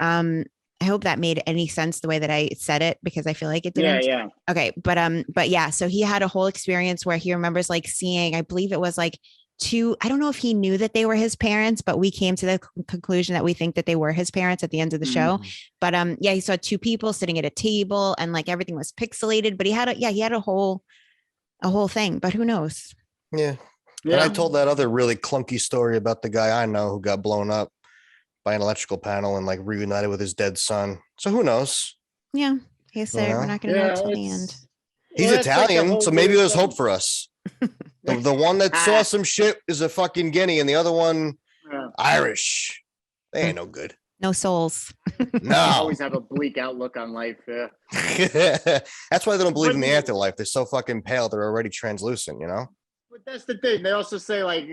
I hope that made any sense the way that I said it, because I feel like it didn't. Yeah. Okay. But yeah, so he had a whole experience where he remembers like seeing, I believe it was like I don't know if he knew that they were his parents, but we came to the conclusion that we think that they were his parents at the end of the show. But yeah, he saw two people sitting at a table and like everything was pixelated, but he had a whole thing, but who knows? Yeah. And I told that other really clunky story about the guy I know who got blown up by an electrical panel and like reunited with his dead son. So who knows? Yeah. He said we're not going to know until the end. He's Italian, so maybe there's hope for us. The one that saw some shit is a fucking Guinea, and the other one Irish. They ain't no good. No souls. No. Always have a bleak outlook on life. That's why they don't believe in the afterlife. They're so fucking pale. They're already translucent, But that's the thing. They also say like,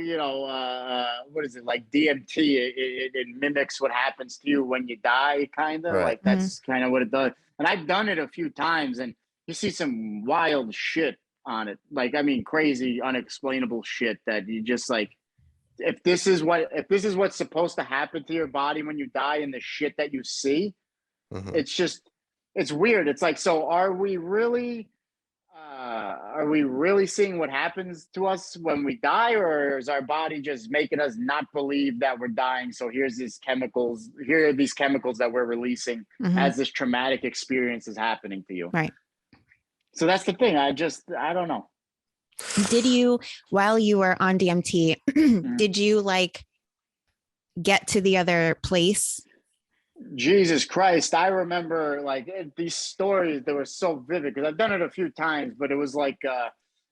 what is it? Like DMT, it mimics what happens to you when you die, kind of. Right. Like that's kind of what it does. And I've done it a few times, and you see some wild shit on it. Like, I mean, crazy, unexplainable shit that you just like, if this is what's supposed to happen to your body when you die and the shit that you see, it's weird. It's like, so are we really seeing what happens to us when we die, or is our body just making us not believe that we're dying? So here are these chemicals that we're releasing as this traumatic experience is happening to you. Right. So that's the thing. I don't know. Did you, while you were on DMT, did you like get to the other place? Jesus Christ. I remember like these stories that were so vivid because I've done it a few times, but it was like,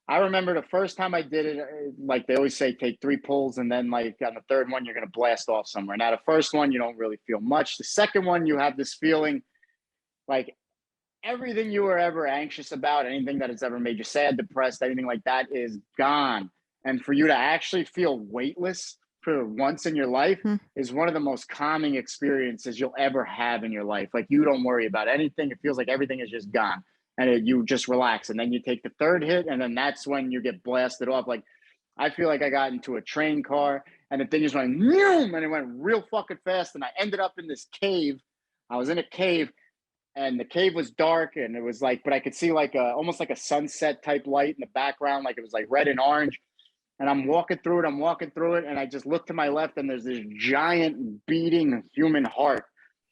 I remember the first time I did it, like they always say, take 3 pulls. And then like on the third one, you're going to blast off somewhere. Now the first one, you don't really feel much. The second one, you have this feeling like everything you were ever anxious about, anything that has ever made you sad, depressed, anything like that is gone. And for you to actually feel weightless for once in your life is one of the most calming experiences you'll ever have in your life. Like you don't worry about anything. It feels like everything is just gone and you just relax. And then you take the third hit and then that's when you get blasted off. Like I feel like I got into a train car and the thing just went and it went real fucking fast. And I ended up in this cave. I was in a cave and the cave was dark and it was like, but I could see like almost like a sunset type light in the background. Like it was like red and orange. And I'm walking through it. And I just look to my left and there's this giant beating human heart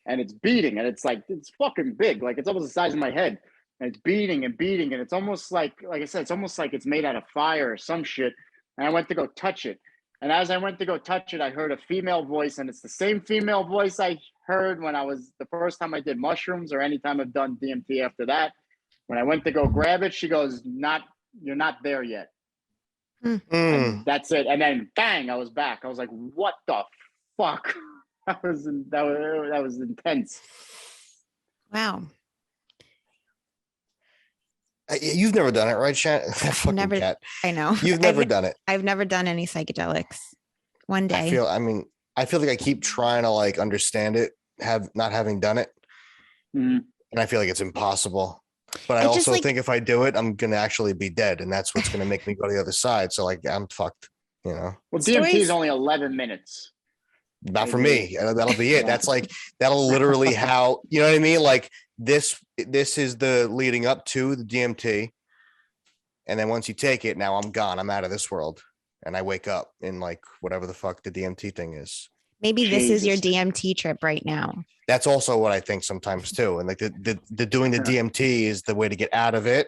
and it's beating. And it's like, it's fucking big. Like it's almost the size of my head and it's beating and beating. And it's almost like I said, it's almost like it's made out of fire or some shit. And I went to go touch it. And as I went to go touch it, I heard a female voice and it's the same female voice I heard when I was the first time I did mushrooms or anytime I've done DMT after that. When I went to go grab it, she goes, you're not there yet. And that's it. And then bang, I was back. I was like, what the fuck? that was intense. Wow. You've never done it, right, Shannon? That fucking Never. cat. I know. You've never done it. I've never done any psychedelics. One day. I feel like I keep trying to like understand it, not having done it. Mhm. And I feel like it's impossible. But I It's just also like- think if I do it, I'm gonna actually be dead. And that's what's gonna make me go to the other side. So like I'm fucked, you know. Well, DMT Stories- is only 11 minutes. Not for me. That'll be it. That's like that'll literally how you know what I mean? Like this is the leading up to the DMT. And then once you take it, now I'm gone. I'm out of this world. And I wake up in like whatever the fuck the DMT thing is. Maybe this is your Jesus. DMT trip right now. That's also what I think sometimes too. And like the doing the DMT is the way to get out of it.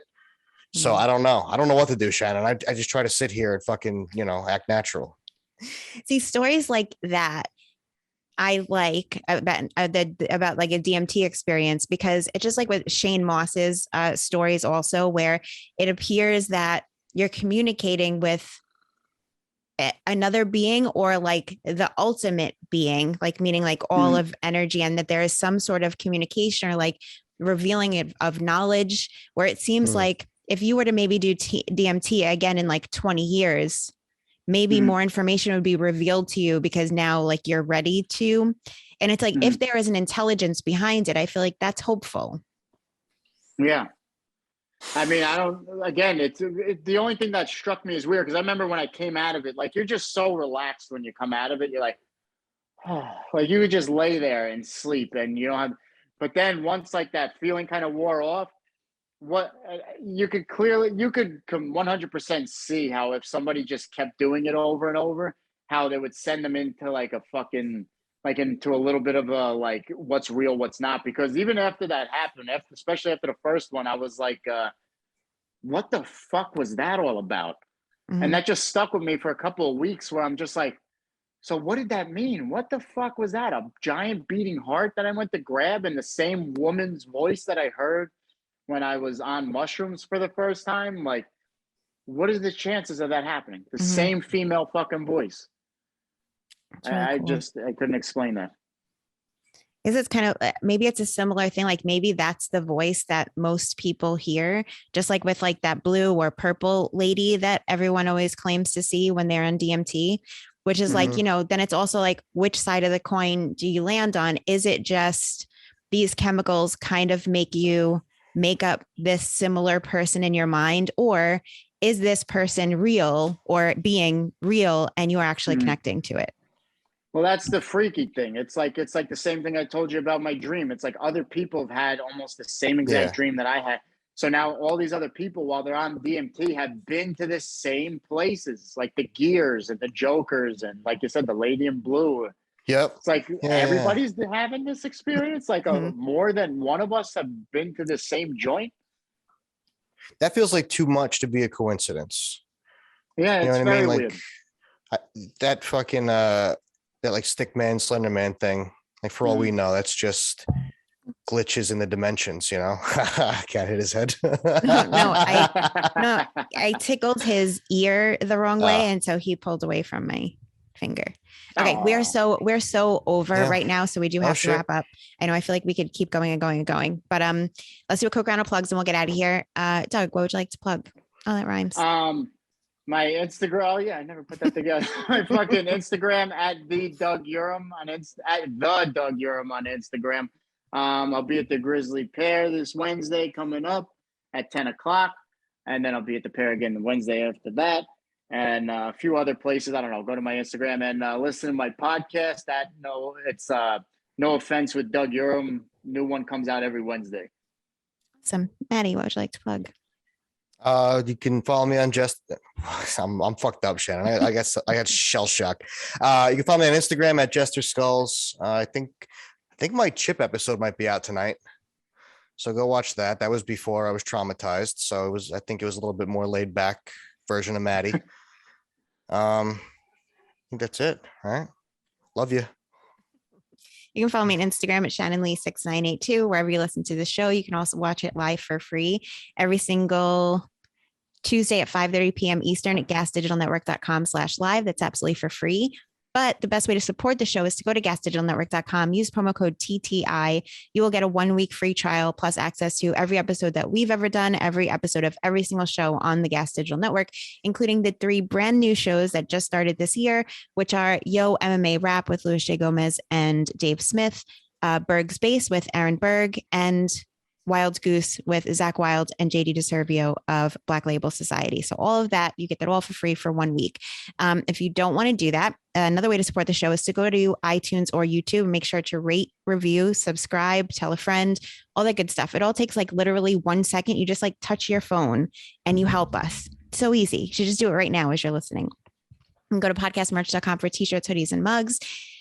So I don't know. I don't know what to do, Shannon. I just try to sit here and fucking, act natural. See, stories like that I like about like a DMT experience, because it's just like with Shane Moss's stories also, where it appears that you're communicating with another being, or like the ultimate being, like meaning like all of energy, and that there is some sort of communication or like revealing of knowledge, where it seems like if you were to maybe do DMT again in like 20 years, maybe more information would be revealed to you, because now like you're ready to. And it's like, if there is an intelligence behind it, I feel like that's hopeful. Yeah. I mean, it's the only thing that struck me as weird, because I remember when I came out of it, like you're just so relaxed when you come out of it. You're like, oh, like you would just lay there and sleep, and you don't have, but then once like that feeling kind of wore off, you could 100% see how if somebody just kept doing it over and over, how they would send them into like a fucking, like into a little bit of a, like what's real, what's not. Because even after that happened, especially after the first one, I was like, what the fuck was that all about? And that just stuck with me for a couple of weeks, where I'm just like, so what did that mean? What the fuck was that? A giant beating heart that I went to grab, and the same woman's voice that I heard when I was on mushrooms for the first time? Like, what is the chances of that happening? The same female fucking voice. Really cool. I couldn't explain that. Is it's kind of, maybe it's a similar thing. Like maybe that's the voice that most people hear, just like with like that blue or purple lady that everyone always claims to see when they're on DMT, which is like, then it's also like, which side of the coin do you land on? Is it just these chemicals kind of make you make up this similar person in your mind, or is this person real or being real and you are actually connecting to it? Well, that's the freaky thing. It's like the same thing I told you about my dream. It's like other people have had almost the same exact dream that I had. So now all these other people, while they're on DMT, have been to the same places, like the Gears and the Jokers, and like you said, the Lady in Blue. Yep. It's like everybody's having this experience. Like more than one of us have been to the same joint. That feels like too much to be a coincidence. Yeah, it's very weird. That fucking that like Stickman, Slenderman thing. Like for all we know, that's just glitches in the dimensions. Can't hit his head. I tickled his ear the wrong way, and so he pulled away from my finger. Okay, we're so over right now, so we do have to wrap up. I know I feel like we could keep going and going and going, but let's do a quick round of plugs and we'll get out of here. Doug, what would you like to plug? Oh, that rhymes. My Instagram. Oh yeah, I never put that together. My fucking Instagram at the Doug Uram on Instagram. I'll be at the Grizzly Pear this Wednesday coming up at 10 o'clock, and then I'll be at the Pear again the Wednesday after that. And a few other places. I don't know. Go to my Instagram and listen to my podcast. No Offense with Doug Uram. New one comes out every Wednesday. Awesome. Matty, what would you like to plug? You can follow me on I'm fucked up, Shannon. I guess I got shell shock. You can follow me on Instagram at Jesterskulls. I think my Chip episode might be out tonight. So go watch that. That was before I was traumatized. So I think it was a little bit more laid back version of Matty. I think that's it. All right. Love you. You can follow me on Instagram at Shannon Lee 6982. Wherever you listen to the show, you can also watch it live for free every single Tuesday at 5:30 p.m. Eastern at gasdigitalnetwork.com/live. That's absolutely for free. But the best way to support the show is to go to gasdigitalnetwork.com, use promo code TTI. You will get a 1-week free trial plus access to every episode that we've ever done, every episode of every single show on the Gas Digital Network, including the 3 brand new shows that just started this year, which are Yo MMA Rap with Louis J. Gomez and Dave Smith, Berg's Base with Aaron Berg, and Wild Goose with Zach Wild and JD DeServio of Black Label Society. So all of that, you get that all for free for 1 week. If you don't want to do that, another way to support the show is to go to iTunes or YouTube and make sure to rate, review, subscribe, tell a friend, all that good stuff. It all takes like literally 1 second. You just like touch your phone and you help us. It's so easy. You should just do it right now as you're listening. And go to podcastmerch.com for t-shirts, hoodies, and mugs.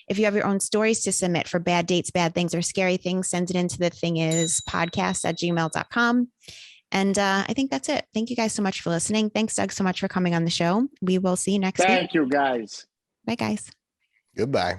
If you have your own stories to submit for bad dates, bad things, or scary things, send it into the thingispodcast@gmail.com. And I think that's it. Thank you guys so much for listening. Thanks, Doug, so much for coming on the show. We will see you next week. Thank you, guys. Bye, guys. Goodbye.